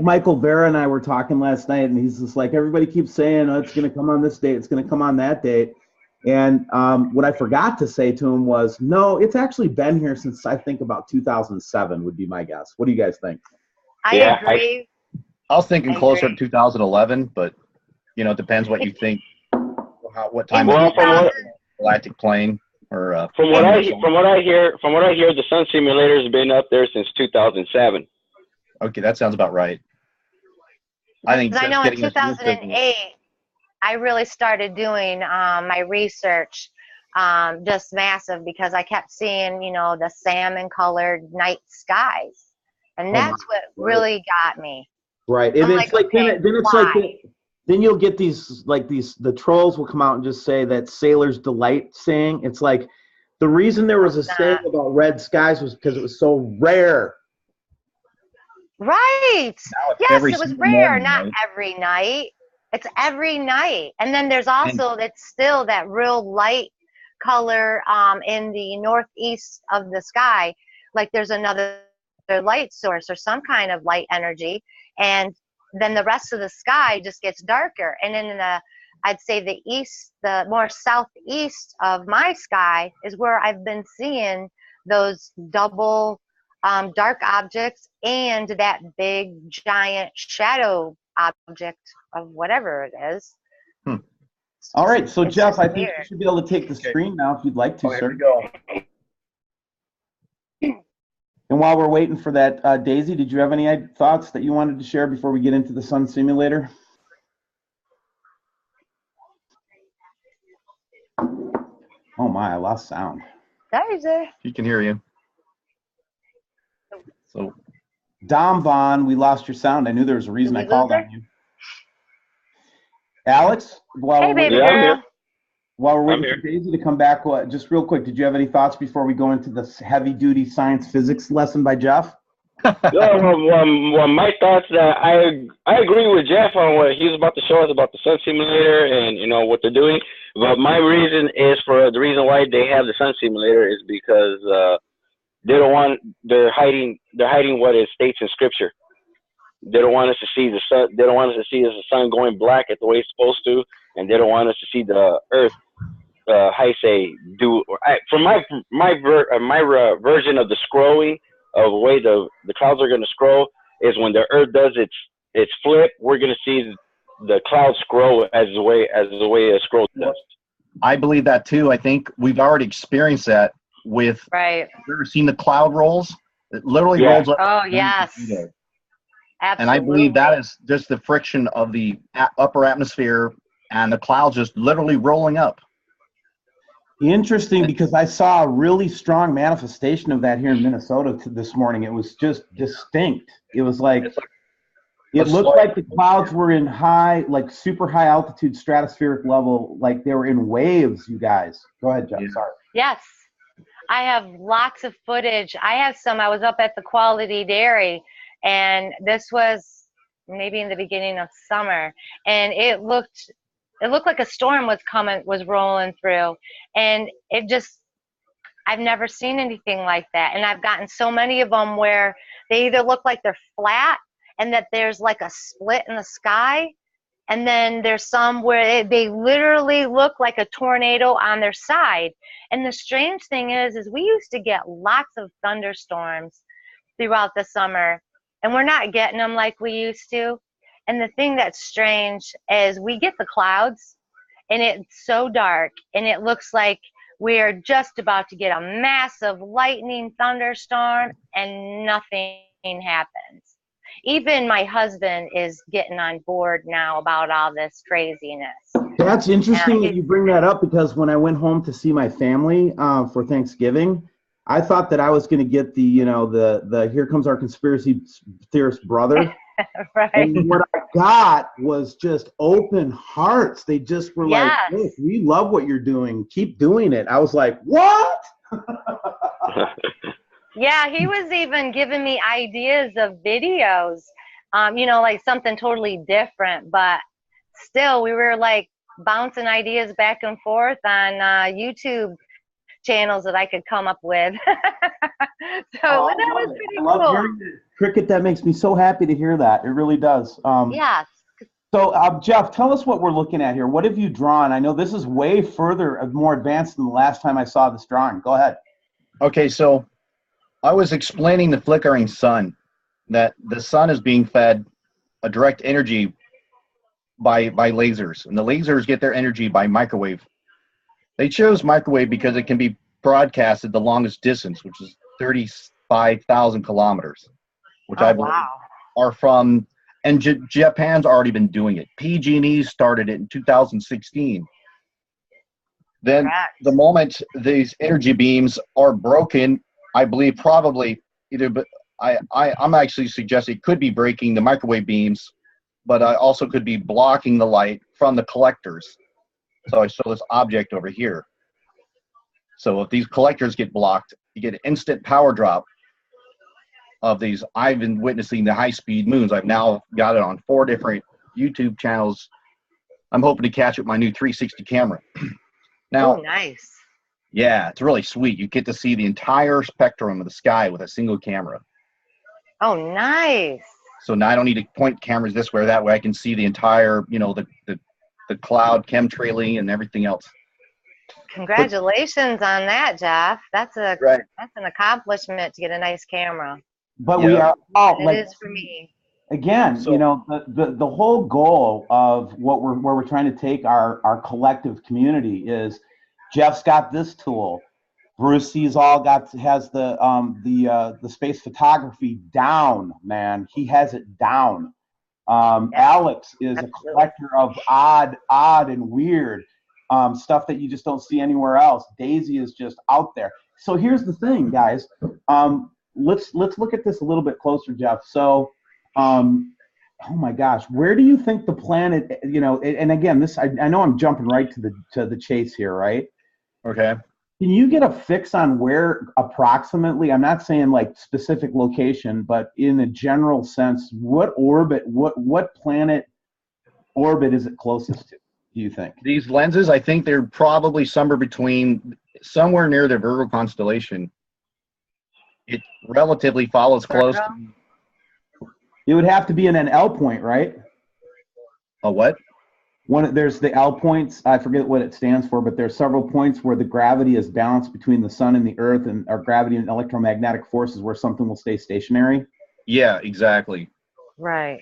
Michael Vera and I were talking last night, and he's just like, everybody keeps saying, oh, it's going to come on this date, it's going to come on that date. And what I forgot to say to him was, no, it's actually been here since I think about 2007 would be my guess. What do you guys think? I agree. I was thinking closer to 2011, but it depends what you think. What time? Galactic plane or from what I hear, the Sun Simulator has been up there since 2007. Okay, that sounds about right. I think. I know in 2008. I really started doing my research, just massive, because I kept seeing, the salmon-colored night skies, and that's what really got me. Right, and it's like, then you'll get the trolls will come out and just say that Sailor's Delight saying. It's like the reason there was a saying about red skies was because it was so rare. Right. Yes, it was rare, not every night. It's every night. And then there's also, it's still that real light color in the northeast of the sky. Like there's another light source or some kind of light energy. And then the rest of the sky just gets darker. And in I'd say the east, the more southeast of my sky is where I've been seeing those double dark objects and that big giant shadow object of whatever it is. All right, so Jeff, I think you should be able to take the screen now if you'd like to, sir. Here we go. And while we're waiting for that, Daisy, did you have any thoughts that you wanted to share before we get into the sun simulator? Oh my, I lost sound. Daisy. He can hear you. So Dom Vaughn, we lost your sound. I knew there was a reason Did I we called lose her? on you. Alex, while Hey, we're baby waiting, Yeah, I'm girl. here. while we're I'm waiting here. for Daisy to come back, just real quick, did you have any thoughts before we go into this heavy-duty science physics lesson by Jeff? Yeah, well, my thoughts that I agree with Jeff on what he was about to show us about the sun simulator and what they're doing. But my reason is for the reason why they have the sun simulator is because they don't want they're hiding what it states in scripture. They don't want us to see the sun. They don't want us to see the sun going black at the way it's supposed to, and they don't want us to see the earth. How you say do? From my version of the scrolling of the way the clouds are going to scroll is when the earth does its flip, we're going to see the clouds scroll as the way a scroll does. I believe that too. I think we've already experienced that with. Right. Have you ever seen the cloud rolls? It literally Yeah. rolls up. Oh, yes. And Absolutely. I believe that is just the friction of the upper atmosphere and the clouds just literally rolling up. Interesting, because I saw a really strong manifestation of that here in Minnesota this morning. It was just distinct. It was like, It's like it a looked slight- like the clouds were in like super high altitude stratospheric level, like they were in waves, you guys. Go ahead, Jeff, Yeah. sorry. Yes. I have lots of footage. I was up at the Quality Dairy, and this was maybe in the beginning of summer, and it looked like a storm was rolling through, and I've never seen anything like that. And I've gotten so many of them where they either look like they're flat and that there's like a split in the sky, and then there's some where they literally look like a tornado on their side. And the strange thing is we used to get lots of thunderstorms throughout the summer, and we're not getting them like we used to. And the thing that's strange is we get the clouds, and it's so dark, and it looks like we're just about to get a massive lightning thunderstorm, and nothing happens. Even my husband is getting on board now about all this craziness. That's interesting Yeah. that you bring that up, because when I went home to see my family for Thanksgiving, I thought that I was going to get the Here Comes Our Conspiracy Theorist brother. Right? And what I got was just open hearts. They just were like, Yes. "Look, we love what you're doing. Keep doing it." I was like, "What?" Yeah, he was even giving me ideas of videos, like something totally different, but still we were like bouncing ideas back and forth on YouTube channels that I could come up with. So Oh, that was it. pretty I love cool. hearing it. Cricket, that makes me so happy to hear that. It really does. Yes. So, Jeff, tell us what we're looking at here. What have you drawn? I know this is way further, more advanced than the last time I saw this drawing. Go ahead. Okay, so I was explaining the flickering sun, that the sun is being fed a direct energy by lasers, and the lasers get their energy by microwave. They chose microwave because it can be broadcasted the longest distance, which is 35,000 kilometers, which I believe Wow. are from, and Japan's already been doing it. PG&E started it in 2016. Then Correct. the moment these energy beams are broken, I believe probably either, but I'm actually suggesting it could be breaking the microwave beams, but I also could be blocking the light from the collectors. So I show this object over here. So if these collectors get blocked, you get an instant power drop of these. I've been witnessing the high-speed moons. I've now got it on 4 different YouTube channels. I'm hoping to catch it with my new 360 camera. Now, Oh, nice. yeah, it's really sweet. You get to see the entire spectrum of the sky with a single camera. Oh, nice. So now I don't need to point cameras this way or that way. I can see the entire, the cloud chemtrailing and everything else. Congratulations on that, Jeff. That's Right. that's an accomplishment to get a nice camera. But we Yeah. are all It like, is for me. again, So- the whole goal of where we're trying to take our collective community is Jeff's got this tool. Bruce has the space photography down, man. He has it down. Alex is a collector of odd and weird stuff that you just don't see anywhere else. Daisy is just out there. So here's the thing, guys. Let's look at this a little bit closer, Jeff. So, oh my gosh, where do you think the planet? You know, and again, I know I'm jumping right to the chase here, right? Okay. Can you get a fix on where approximately, I'm not saying like specific location, but in a general sense, what orbit, what planet orbit is it closest to, do you think? These lenses, I think they're probably somewhere near the Virgo constellation. It relatively follows close to It would have to be in an L point, right? a what? There's the L points. I forget what it stands for, but there's several points where the gravity is balanced between the sun and the earth, and our gravity and electromagnetic forces where something will stay stationary. Yeah, exactly. Right.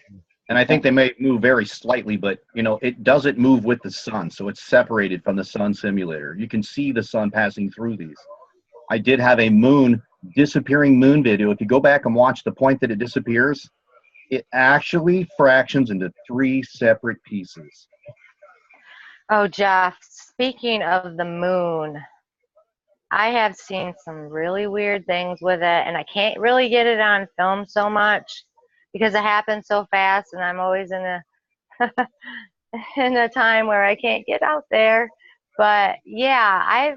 And I think they may move very slightly, but you know, it doesn't move with the sun, so it's separated from the sun simulator. You can see the sun passing through these. I did have a disappearing moon video. If you go back and watch the point that it disappears, it actually fractions into 3 separate pieces. Oh, Jeff, speaking of the moon, I have seen some really weird things with it, and I can't really get it on film so much because it happens so fast, and I'm always in a time where I can't get out there. But yeah,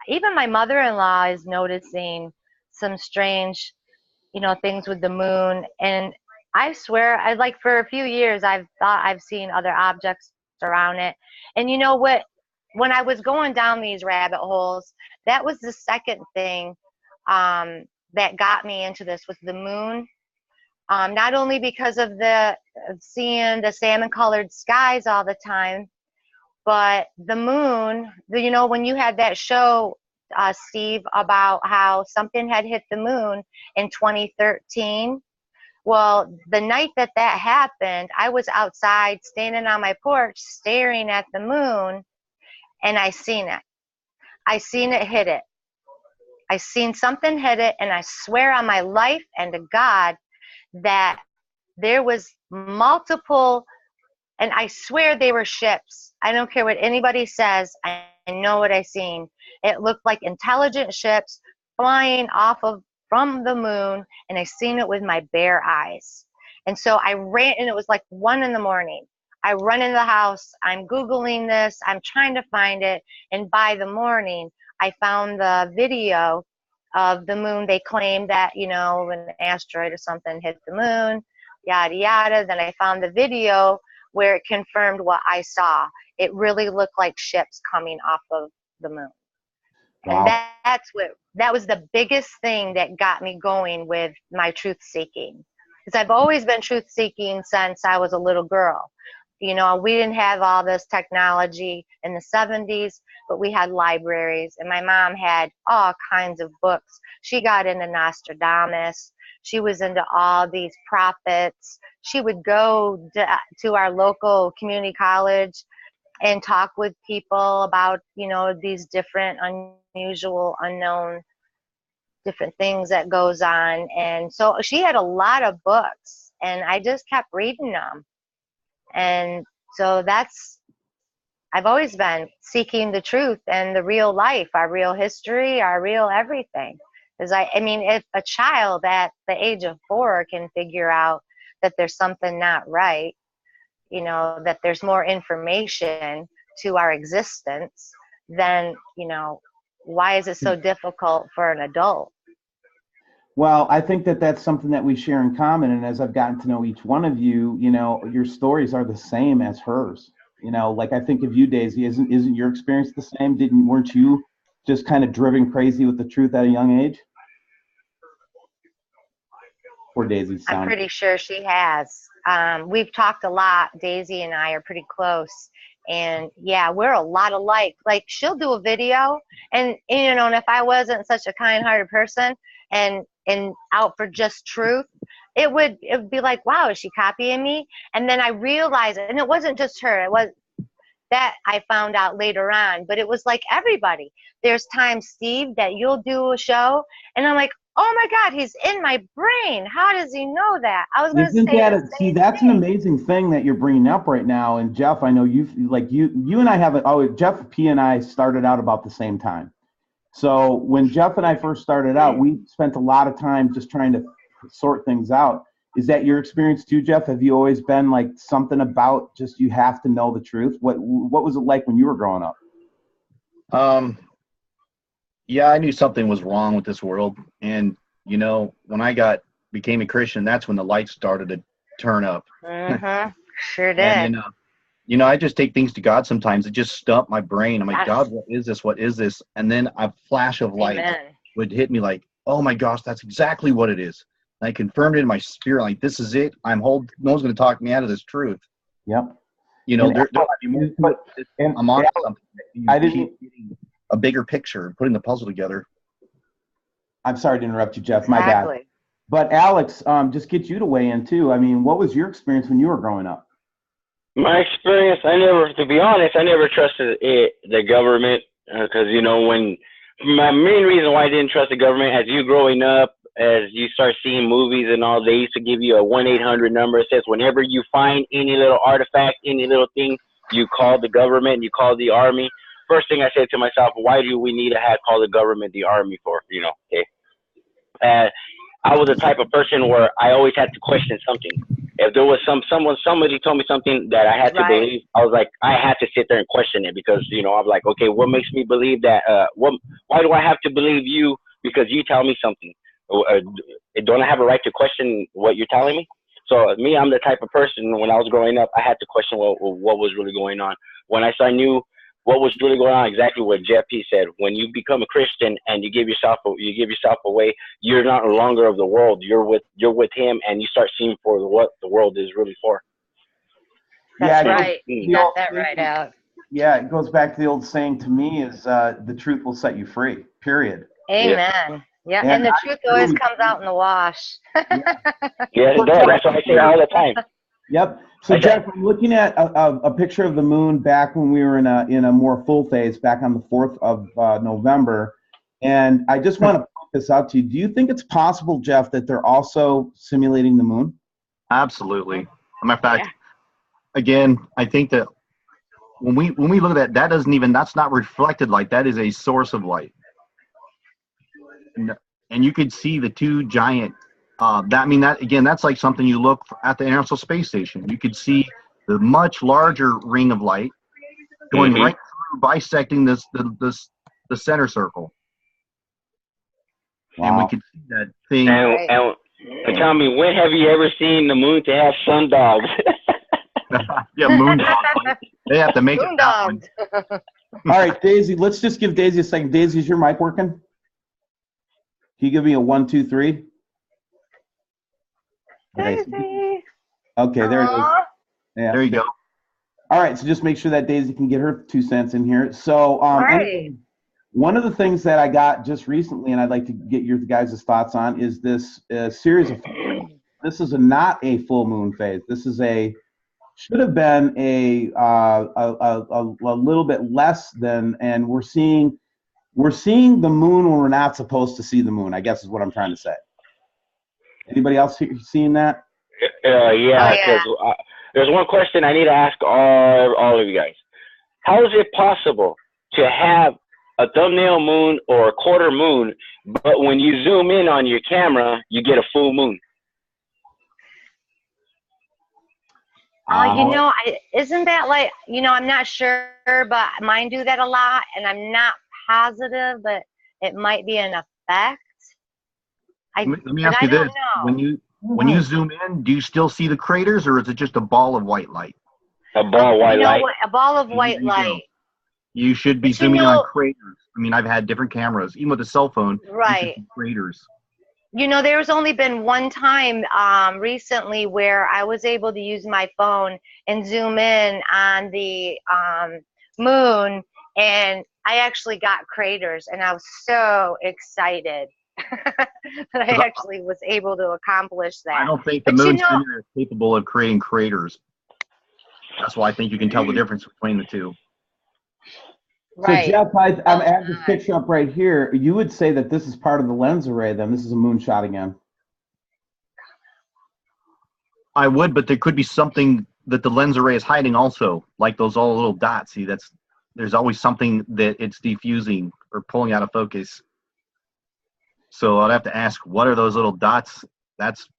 even my mother-in-law is noticing some strange, things with the moon, and I swear, for a few years, I've thought I've seen other objects around it. And you know what? When I was going down these rabbit holes, that was the second thing that got me into this was the moon. Not only because of seeing the salmon-colored skies all the time, but the moon. When you had that show, Steve, about how something had hit the moon in 2013. Well, the night that happened, I was outside standing on my porch staring at the moon, and I seen it. I seen it hit it. I seen something hit it, and I swear on my life and to God that there was multiple, and I swear they were ships. I don't care what anybody says. I know what I seen. It looked like intelligent ships flying from the moon, and I seen it with my bare eyes. And so I ran, and it was like 1 a.m. I run in the house, I'm Googling this, I'm trying to find it, and by the morning, I found the video of the moon. They claimed that, an asteroid or something hit the moon, yada, yada. Then I found the video where it confirmed what I saw. It really looked like ships coming off of the moon. Wow. And that was the biggest thing that got me going with my truth seeking. Because I've always been truth seeking since I was a little girl. We didn't have all this technology in the 70s, but we had libraries, and my mom had all kinds of books. She got into Nostradamus. She was into all these prophets. She would go to our local community college and talk with people about, these different unusual, unknown, different things that goes on. And so she had a lot of books, and I just kept reading them. And so I've always been seeking the truth and the real life, our real history, our real everything. Because if a child at the age of 4 can figure out that there's something not right, that there's more information to our existence, then, why is it so difficult for an adult? Well, I think that that's something that we share in common. And as I've gotten to know each one of you, your stories are the same as hers. Like I think of you, Daisy, isn't your experience the same? Weren't you just kind of driven crazy with the truth at a young age? Or Daisy's sound. I'm pretty sure she has. We've talked a lot. Daisy and I are pretty close. And yeah, we're a lot alike. Like she'll do a video and if I wasn't such a kind-hearted person and out for just truth, it would be like, wow, is she copying me? And then I realized, and it wasn't just her, That I found out later on, but it was like everybody. There's times, Steve, that you'll do a show, and I'm like, oh my God, he's in my brain. How does he know that? I was going to Isn't say that the see? same That's an thing. amazing thing that you're bringing up right now. And Jeff, I know you and I haven't. Oh, Jeff P and I started out about the same time. So when Jeff and I first started out, we spent a lot of time just trying to sort things out. Is that your experience too, Jeff? Have you always been like something about just you have to know the truth? What was it like when you were growing up? Yeah, I knew something was wrong with this world, and you know, when I became a Christian, that's when the lights started to turn up. Sure did. And then, you know, I just take things to God sometimes. It just stump my brain. I'm like, Yes. God, what is this? What is this? And then a flash of light Amen. would hit me like, oh my gosh, that's exactly what it is. And I confirmed it in my spirit, like, this is it. No one's going to talk me out of this truth. Yep. You know, And there might be more to it. and I'm on Alex, something. You I didn't- keep getting a bigger picture, putting the puzzle together. I'm sorry to interrupt you, Jeff. My bad. Exactly. But Alex, just get you to weigh in too. I mean, what was your experience when you were growing up? My experience, to be honest, I never trusted the government because, you know, my main reason why I didn't trust the government, as you growing up, as you start seeing movies and all, they used to give you a 1-800 number. It says whenever you find any little artifact, any little thing, you call the government, you call the army. First thing I said to myself, why do we need to call the government the army for, you know, okay? I was the type of person where I always had to question something. If there was somebody told me something that I had to believe, I was like, I had to sit there and question it because, you know, I'm like, okay, what makes me believe that? Why do I have to believe you because you tell me something? Don't I have a right to question what you're telling me? So me, I'm the type of person, when I was growing up, I had to question what was really going on. When I knew what was really going on, exactly what Jeff P said. When you become a Christian and you give yourself away, you're not longer of the world. You're with Him, and you start seeing for what the world is really for. That's Yeah, right. the You got old that saying- right, Alex. Yeah, it goes back to the old saying to me is the truth will set you free, period. Amen. Yeah, and the truth always comes out in the wash. Yeah, it does. That's what I say all the time. Yep. So Okay. Jeff, I'm looking at a picture of the moon back when we were in a more full phase back on the 4th of November. And I just want to point this out to you. Do you think it's possible, Jeff, that they're also simulating the moon? Absolutely. As a matter of fact, again, I think that when we look at that, that's not reflected light. That is a source of light. And you could see the two giant, that's like something you look at the International Space Station. You could see the much larger ring of light going right through, bisecting the center circle. Wow. And we could see that thing. And tell me, when have you ever seen the moon to have sun dogs? Yeah, moon dogs. They have to make Moon it that one. dogs. All right, Daisy, let's just give Daisy a second. Daisy, is your mic working? Can you give me a 1, 2, 3? Okay, Daisy. okay, there it is. Aw. Yeah. There you go. All right, so just make sure that Daisy can get her 2 cents in here. So, Right. anyway, one of the things that I got just recently, and I'd like to get your guys' thoughts on, is this series of. This is not a full moon phase. This is should have been a little bit less than, and we're seeing the moon when we're not supposed to see the moon, I guess is what I'm trying to say. Anybody else seeing that? Yeah, because there's one question I need to ask all of you guys. How is it possible to have a thumbnail moon or a quarter moon, but when you zoom in on your camera, you get a full moon? Isn't that like, I'm not sure, but mine do that a lot, and I'm not positive, but it might be an effect. Let me ask you this: when you zoom in, do you still see the craters, or is it just a ball of white light? A ball of white light. A ball of white light. You should be zooming on craters. I mean, I've had different cameras, even with a cell phone. Right. You can see craters. There's only been one time recently where I was able to use my phone and zoom in on the moon, and I actually got craters, and I was so excited that I actually was able to accomplish that. I don't think the moon's is capable of creating craters. That's why I think you can tell the difference between the two. Right. So Jeff, I Oh, have this picture up right here. You would say that this is part of the lens array. Then this is a moonshot again. I would, but there could be something that the lens array is hiding also, like those all little dots. See, there's always something that it's diffusing or pulling out of focus. So I'd have to ask, what are those little dots? That's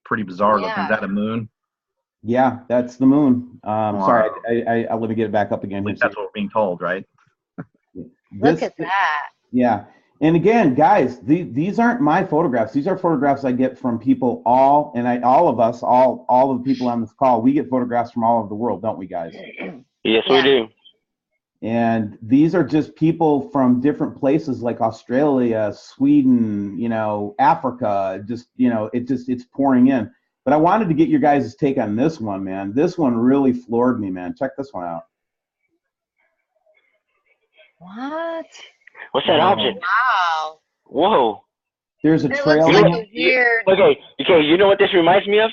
pretty bizarre looking. Yeah. Is that a moon? Yeah, that's the moon. Sorry, Wow. I let me get it back up again. At least that's what we're being told, right? look at that. Yeah. And again, guys, these aren't my photographs. These are photographs I get from people all of us, all of the people on this call. We get photographs from all over the world, don't we, guys? Yes, we do. And these are just people from different places like Australia, Sweden, Africa. Just, it's pouring in. But I wanted to get your guys' take on this one, man. This one really floored me, man. Check this one out. What? What's that object? Wow. Whoa. There's a It trail. looks like a weird. Okay, you know what this reminds me of?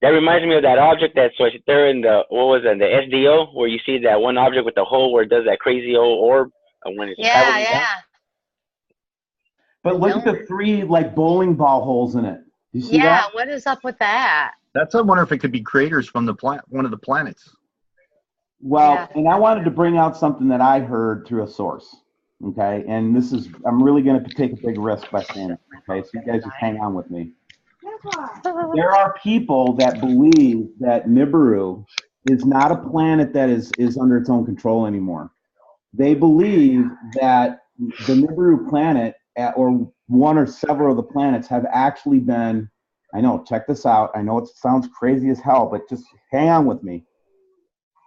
That reminds me of that object that's there in the the SDO, where you see that one object with the hole where it does that crazy old orb when it's Yeah, traveling down. yeah. But look at the 3 like bowling ball holes in it. You see Yeah, that? what is up with that? I wonder if it could be craters from one of the planets. Well, Yeah. and I wanted to bring out something that I heard through a source. Okay, and I'm really going to take a big risk by saying it. Okay, so you guys just hang on with me. There are people that believe that Nibiru is not a planet that is under its own control anymore. They believe that the Nibiru planet, or one or several of the planets, have actually been, I know, check this out. I know it sounds crazy as hell, but just hang on with me.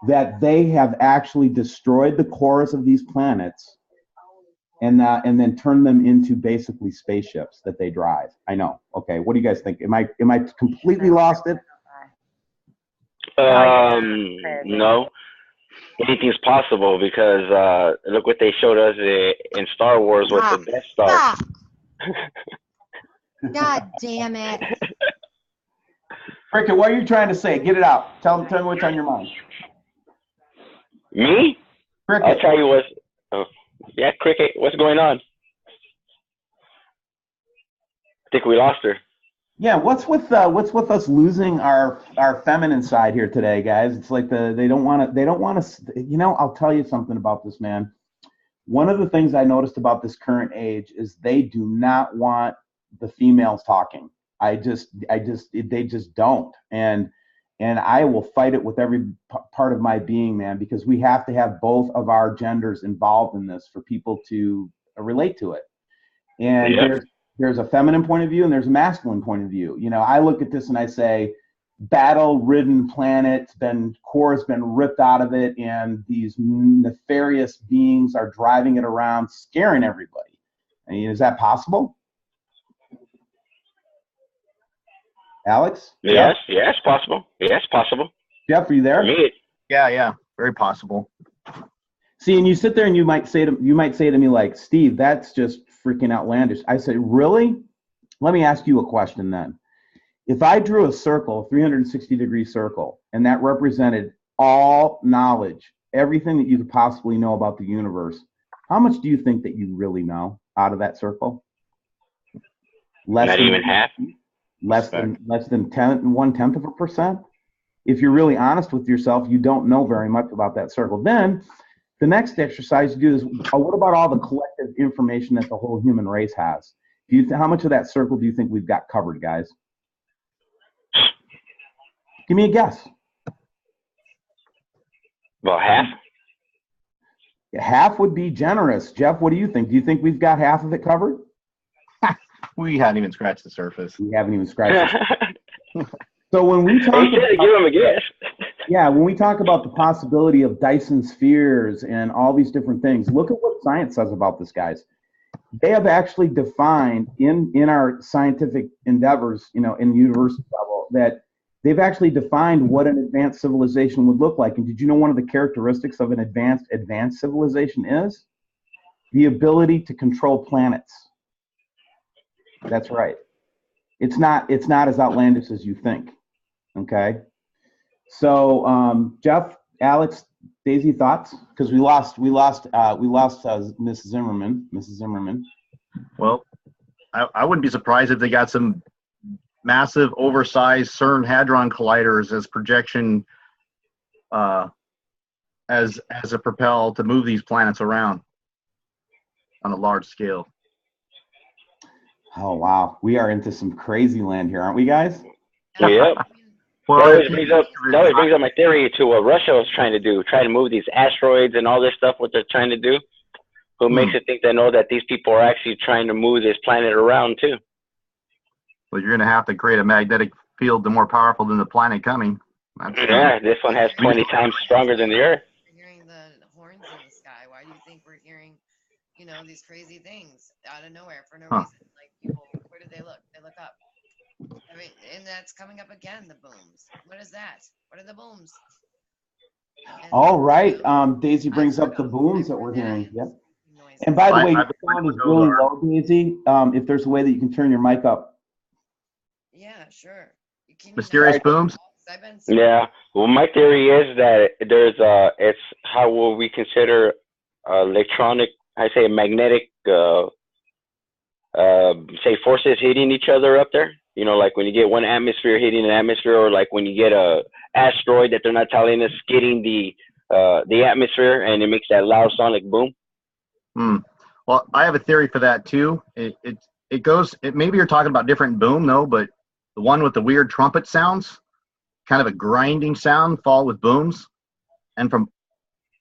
That they have actually destroyed the cores of these planets and then turn them into basically spaceships that they drive. I know. Okay, what do you guys think? Am I completely lost it? No. Anything's possible because look what they showed us in Star Wars with the Death Star. Stop. God damn it. Cricket, what are you trying to say? Get it out. Tell me what's on your mind. Me? Cricket. I'll tell you what. Oh, yeah, Cricket. What's going on? I think we lost her. Yeah, what's with us losing our feminine side here today, guys? It's like they don't want to. I'll tell you something about this, man. One of the things I noticed about this current age is they do not want the females talking. They just don't. And I will fight it with every part of my being, man, because we have to have both of our genders involved in this for people to relate to it. And Yep. there's a feminine point of view and there's a masculine point of view. I look at this and I say, battle-ridden planet, core's been ripped out of it, and these nefarious beings are driving it around, scaring everybody. I mean, is that possible? Alex? Yes, yes, possible. Yes, possible. Jeff, are you there? For me, Yeah, very possible. See, and you sit there and you might say to me like, Steve, that's just freaking outlandish. I say, really? Let me ask you a question then. If I drew a circle, 360-degree circle, and that represented all knowledge, everything that you could possibly know about the universe, how much do you think that you really know out of that circle? not even half. Less than 1/10 of a percent. If you're really honest with yourself, you don't know very much about that circle. Then the next exercise you do is, what about all the collective information that the whole human race has? How much of that circle do you think we've got covered, guys? Give me a guess. About half. Half would be generous. Jeff, what do you think? Do you think we've got half of it covered? We hadn't even scratched the surface. We haven't even scratched it. So when we talk They said give him a guess. Yeah, when we talk about the possibility of Dyson spheres and all these different things, look at what science says about this, guys. They have actually defined in our scientific endeavors, in university level, that they've actually defined what an advanced civilization would look like. And did you know one of the characteristics of an advanced civilization is? The ability to control planets. That's right. It's not as outlandish as you think. Okay. So, Jeff, Alex, Daisy, thoughts? Because we lost Mrs. Zimmerman. Well, I wouldn't be surprised if they got some massive, oversized CERN Hadron Colliders as projection, as a propel to move these planets around on a large scale. Oh wow, we are into some crazy land here, aren't we, guys? Yeah. Well, that always brings up my theory to what Russia was trying to move these asteroids and all this stuff, what they're trying to do. Who makes it think they know that these people are actually trying to move this planet around too? Well, you're going to have to create a magnetic field more powerful than the planet coming. Yeah, this one has 20 times stronger than the Earth. We're hearing the horns in the sky. Why do you think we're hearing, these crazy things out of nowhere for no reason? Like, people, where do they look? They look up. I mean, and that's coming up again, the booms. What is that? What are the booms? All right. Daisy brings up the booms that we're hearing. Yep. And by the way, your sound is really low, Daisy. If there's a way that you can turn your mic up. Yeah, sure. Mysterious booms? Yeah. Well, my theory is that there's it's how will we consider electronic, magnetic, say forces hitting each other up there. Like when you get one atmosphere hitting an atmosphere, or like when you get a asteroid that they're not telling us getting the atmosphere, and it makes that loud sonic boom. Well, I have a theory for that too. It goes. Maybe you're talking about different boom though, but the one with the weird trumpet sounds, kind of a grinding sound, fall with booms, and can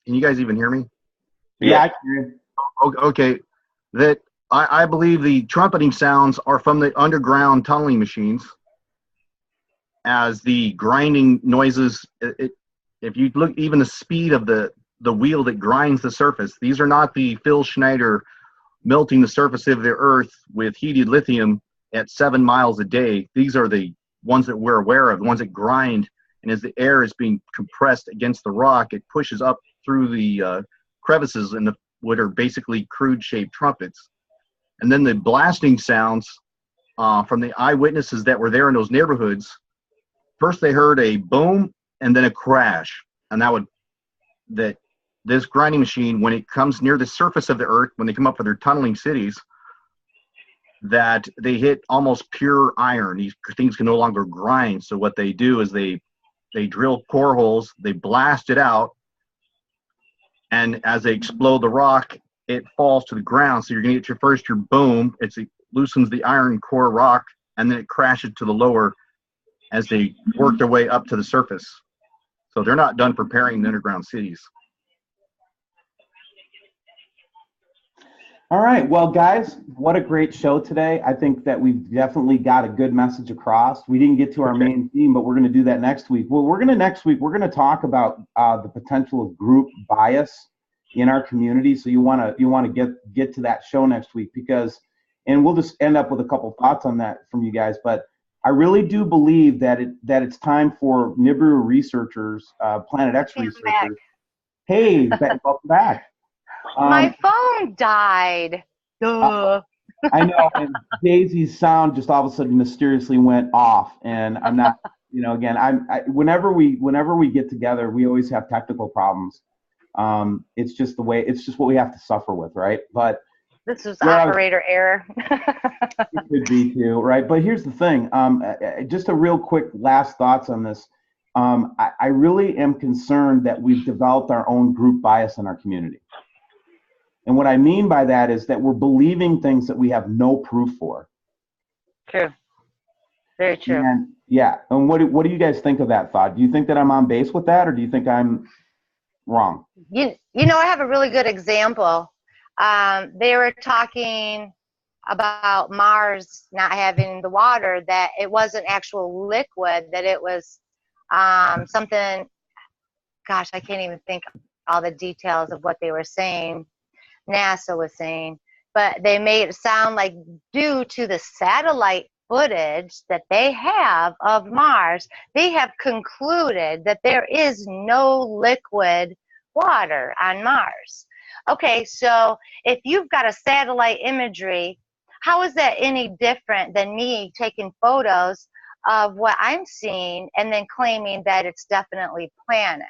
you guys even hear me? Yeah, I can hear you. Okay, that. I believe the trumpeting sounds are from the underground tunneling machines, as the grinding noises. If you look, even the speed of the wheel that grinds the surface, these are not the Phil Schneider melting the surface of the Earth with heated lithium at 7 miles a day. These are the ones that we're aware of, the ones that grind, and as the air is being compressed against the rock, it pushes up through the crevices in what are basically crude-shaped trumpets. And then the blasting sounds from the eyewitnesses that were there in those neighborhoods, first they heard a boom and then a crash. And that this grinding machine, when it comes near the surface of the Earth, when they come up for their tunneling cities, that they hit almost pure iron. These things can no longer grind. So what they do is they drill core holes, they blast it out, and as they explode the rock, it falls to the ground. So you're going to get your boom. It loosens the iron core rock, and then it crashes to the lower as they work their way up to the surface. So they're not done preparing the underground cities. All right. Well, guys, what a great show today. I think that we've definitely got a good message across. We didn't get to our main theme, but we're going to do that next week. Well, next week, we're going to talk about the potential of group bias in our community. So you want to get to that show next week, and we'll just end up with a couple thoughts on that from you guys. But I really do believe that it's time for Nibiru researchers, Planet X researchers. Hey, welcome back. My phone died. Duh. I know, and Daisy's sound just all of a sudden mysteriously went off, and I'm not, again, whenever we get together, we always have technical problems. It's just what we have to suffer with, right? But this was operator error. It could be too, right? But here's the thing. Just a real quick last thoughts on this. I really am concerned that we've developed our own group bias in our community. And what I mean by that is that we're believing things that we have no proof for. True. Very true. And and what do you guys think of that thought? Do you think that I'm on base with that, or do you think I'm wrong? I have a really good example. They were talking about Mars not having the water, that it wasn't actual liquid, that it was something, gosh, I can't even think all the details of what they were saying. NASA was saying, but they made it sound like due to the satellite footage that they have of Mars, they have concluded that there is no liquid water on Mars. Okay, so if you've got a satellite imagery, how is that any different than me taking photos of what I'm seeing and then claiming that it's definitely planets?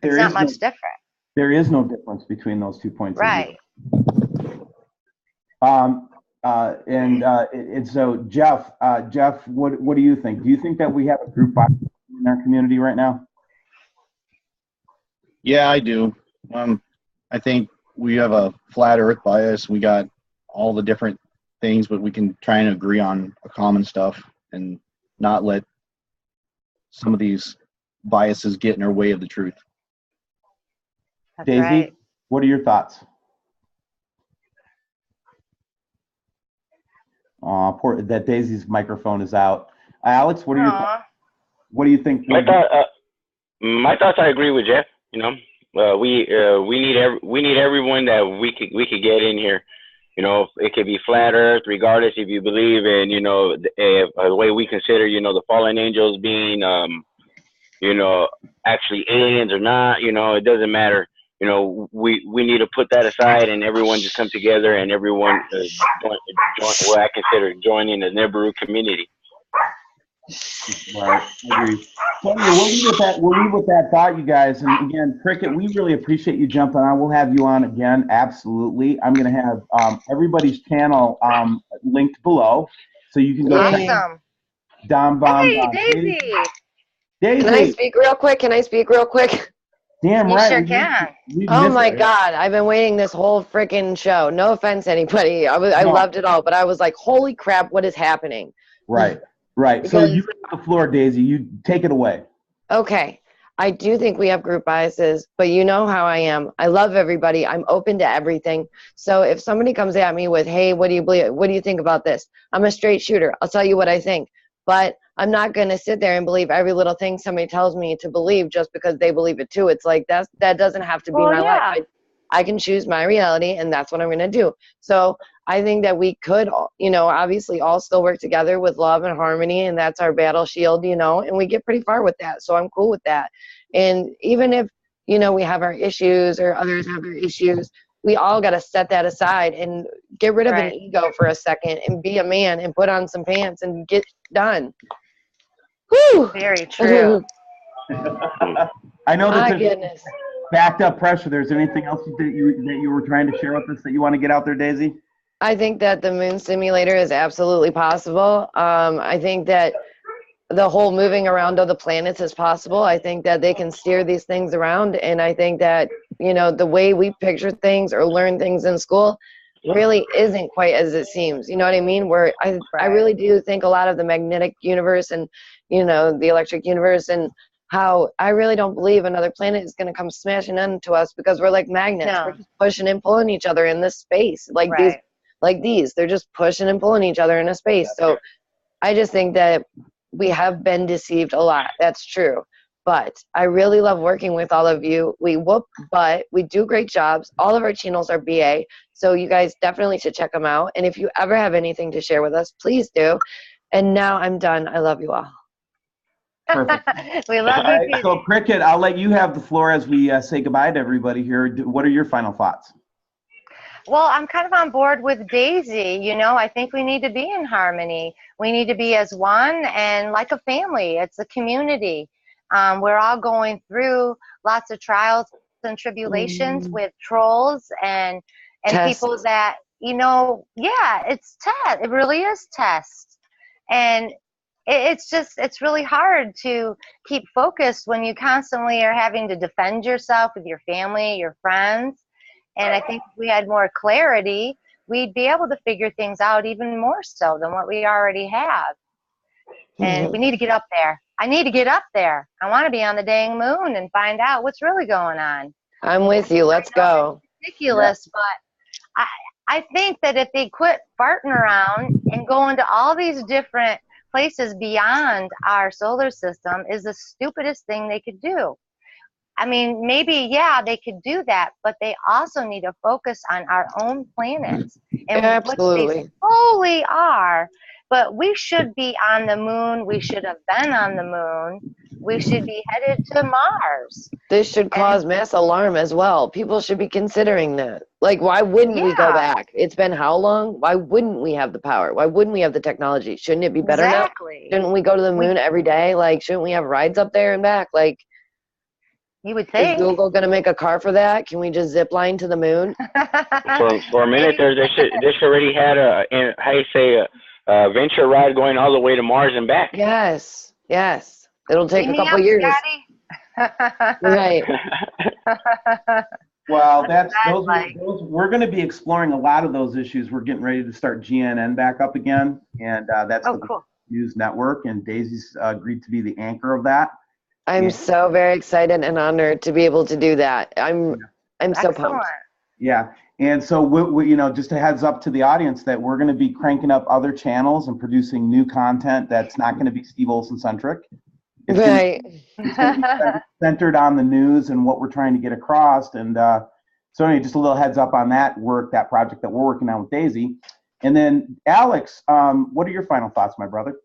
It's not much different. There is no difference between those 2 points of Right. view. And so Jeff, what do you think? Do you think that we have a group bias in our community right now? Yeah, I do. I think we have a flat earth bias. We got all the different things, but we can try and agree on a common stuff and not let some of these biases get in our way of the truth. That's Daisy, right. what are your thoughts? Poor that Daisy's microphone is out. Alex, what are your thoughts? What do you think? My thoughts. I agree with Jeff. You know, we need everyone that we could get in here. You know, it could be flat earth, regardless if you believe in, you know, the way we consider, you know, the fallen angels being, you know, actually aliens or not. You know, it doesn't matter. You know, we need to put that aside and everyone just come together and everyone join what I consider joining the Nibiru community. Right, I agree. So anyway, we'll leave with that thought, you guys. And again, Cricket, we really appreciate you jumping on. We'll have you on again, absolutely. I'm going to have everybody's channel linked below, so you can go check Awesome. Dom Bomb. Hey, Daisy. Daisy. Can I speak real quick? Damn You right. sure can. Oh my God, I've been waiting this whole freaking show. No offense to anybody. I loved it all, but I was like, holy crap, what is happening? Right. So you have the floor, Daisy. You take it away. Okay. I do think we have group biases, but you know how I am. I love everybody. I'm open to everything. So if somebody comes at me with, hey, what do you believe? What do you think about this? I'm a straight shooter. I'll tell you what I think. But I'm not going to sit there and believe every little thing somebody tells me to believe just because they believe it too. It's like that doesn't have to be my life. I can choose my reality, and that's what I'm going to do. So I think that we could, you know, obviously all still work together with love and harmony, and that's our battle shield, you know, and we get pretty far with that. So I'm cool with that. And even if, you know, we have our issues or others have their issues, we all got to set that aside and get rid of an ego for a second and be a man and put on some pants and get done. Whew. Very true. I know that My there's goodness. backed up pressure. There's anything else that you were trying to share with us that you want to get out there, Daisy? I think that the moon simulator is absolutely possible. I think that the whole moving around of the planets is possible. I think that they can steer these things around. And I think that, you know, the way we picture things or learn things in school really isn't quite as it seems. You know what I mean? Where I really do think a lot of the magnetic universe and, you know, the electric universe, and how I really don't believe another planet is going to come smashing into us because we're like magnets. No. We're just pushing and pulling each other in this space. Like these, they're just pushing and pulling each other in a space. So I just think that we have been deceived a lot. That's true. But I really love working with all of you. We whoop butt. We do great jobs. All of our channels are BA. So you guys definitely should check them out. And if you ever have anything to share with us, please do. And now I'm done. I love you all. Perfect. We love All you. right, so Cricket, I'll let you have the floor as we say goodbye to everybody here. What are your final thoughts? Well, I'm kind of on board with Daisy. You know, I think we need to be in harmony. We need to be as one and like a family. It's a community. We're all going through lots of trials and tribulations with trolls and people that, you know, yeah, it's test. It really is test. And it's really hard to keep focused when you constantly are having to defend yourself with your family, your friends. And I think if we had more clarity, we'd be able to figure things out even more so than what we already have. And we need to get up there. I need to get up there. I want to be on the dang moon and find out what's really going on. I'm with you. Let's go. It's ridiculous, but I think that if they quit farting around and go into all these different places beyond our solar system is the stupidest thing they could do. I mean, maybe, yeah, they could do that, but they also need to focus on our own planets and which they slowly are. But we should be on the moon. We should have been on the moon. We should be headed to Mars. This should cause mass alarm as well. People should be considering that. Like, why wouldn't we go back? It's been how long? Why wouldn't we have the power? Why wouldn't we have the technology? Shouldn't it be better now? Shouldn't we go to the moon every day? Like, shouldn't we have rides up there and back? Like, You would Is think. Google going to make a car for that? Can we just zip line to the moon? For a minute there, they should already had a venture ride going all the way to Mars and back. Yes. Yes. It'll take Beam a me couple up, years. Scotty. Right. Well, That's we're going to be exploring a lot of those issues. We're getting ready to start GNN back up again, and that's Oh, the cool. News Network, and Daisy's agreed to be the anchor of that. I'm Yeah. so very excited and honored to be able to do that. I'm so Excellent. pumped. Yeah, and so we just a heads up to the audience that we're going to be cranking up other channels and producing new content that's not going to be Steve Olson centric. It's gonna Right. it's going to be centered on the news and what we're trying to get across. And so anyway, just a little heads up on that project that we're working on with Daisy. And then Alex, what are your final thoughts, my brother?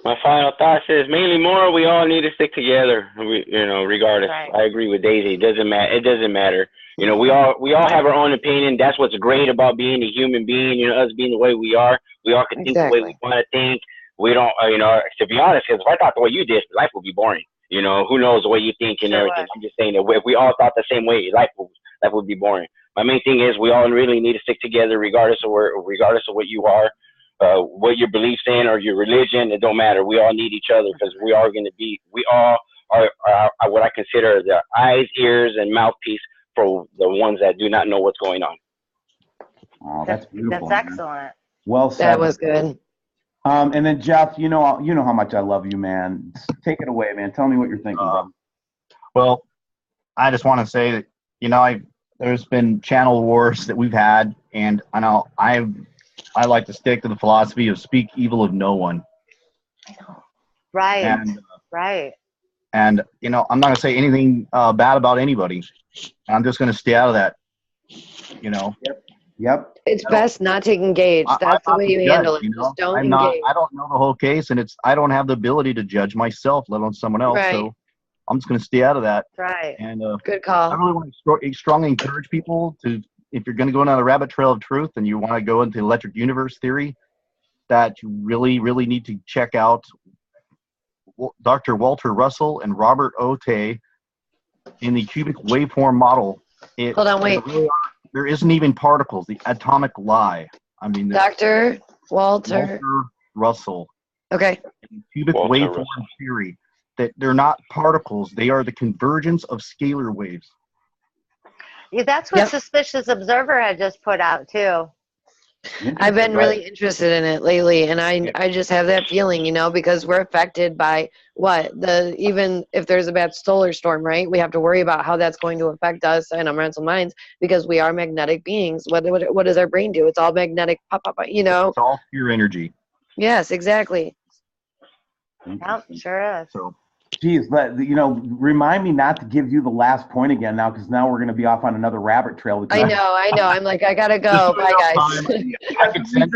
My final thoughts is mainly more. We all need to stick together. Regardless. Right. I agree with Daisy. It doesn't matter. We all have our own opinion. That's what's great about being a human being. Us being the way we are. We all can think the way we want to think. We don't. To be honest, because if I thought the way you did, life would be boring. Who knows the way you think and everything. I'm just saying that if we all thought the same way, life would be boring. My main thing is we all really need to stick together, regardless of what you are. What your beliefs in or your religion, it don't matter. We all need each other because we all are what I consider the eyes, ears, and mouthpiece for the ones that do not know what's going on. Oh, that's beautiful. That's man. excellent. Well said. That was good. And then Jeff, you know how much I love you, man. Take it away, man. Tell me what you're thinking, brother. Well, I just want to say that there's been channel wars that we've had, and I know I like to stick to the philosophy of speak evil of no one. Right. And, right. And I'm not going to say anything bad about anybody. I'm just going to stay out of that. Yep. It's best not to engage. That's the way you handle it. Just don't engage. I don't know the whole case, and I don't have the ability to judge myself, let alone someone else. Right. So I'm just going to stay out of that. Right. And Good I call. really want to strongly encourage people to, if you're going to go down the rabbit trail of truth and you want to go into electric universe theory, that you really, really need to check out Dr. Walter Russell and Robert Otte in the cubic waveform model. Hold on, wait. There isn't even particles, the atomic lie. I mean, Dr. Walter Russell. Okay. Cubic Walter waveform Russell. theory, that they're not particles, they are the convergence of scalar waves. Yeah, that's what Suspicious Observer had just put out too. I've been really interested in it lately, and I just have that feeling, because we're affected by even if there's a bad solar storm, right? We have to worry about how that's going to affect us and our mental minds because we are magnetic beings. What does our brain do? It's all magnetic, It's all pure energy. Yes, exactly. Yep, sure is. So, Geez, but remind me not to give you the last point again now, because now we're going to be off on another rabbit trail. I know. I'm like, I gotta go. Bye, guys. I can send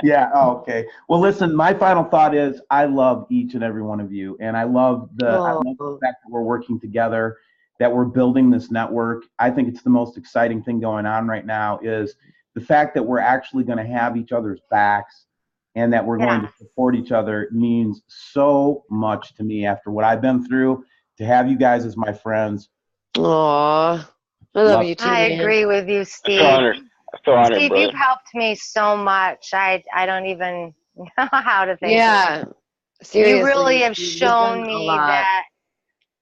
Yeah. Oh, okay. Well, listen. My final thought is, I love each and every one of you, and I love the fact that we're working together, that we're building this network. I think it's the most exciting thing going on right now is the fact that we're actually going to have each other's backs, and that we're going to support each other means so much to me after what I've been through. To have you guys as my friends. Aw, I love you too. I man. agree with you, Steve. I feel honored, Steve, brother. you've helped me so much. I don't even know how to thank you. Yeah, seriously. You really have you've shown done a me lot.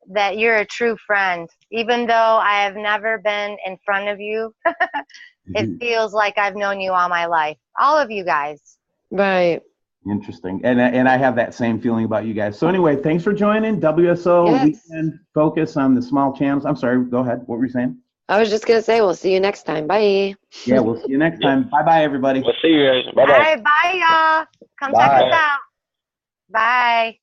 that you're a true friend. Even though I have never been in front of you, it feels like I've known you all my life. All of you guys. Right. Interesting. And I have that same feeling about you guys. So anyway, thanks for joining WSO Weekend Focus on the small channels. I'm sorry, go ahead. What were you saying? I was just gonna say, we'll see you next time. Bye. Yeah, we'll see you next time. Bye-bye, everybody. We'll see you guys. Bye-bye. All right, bye, y'all. Come check Bye. us out. Bye.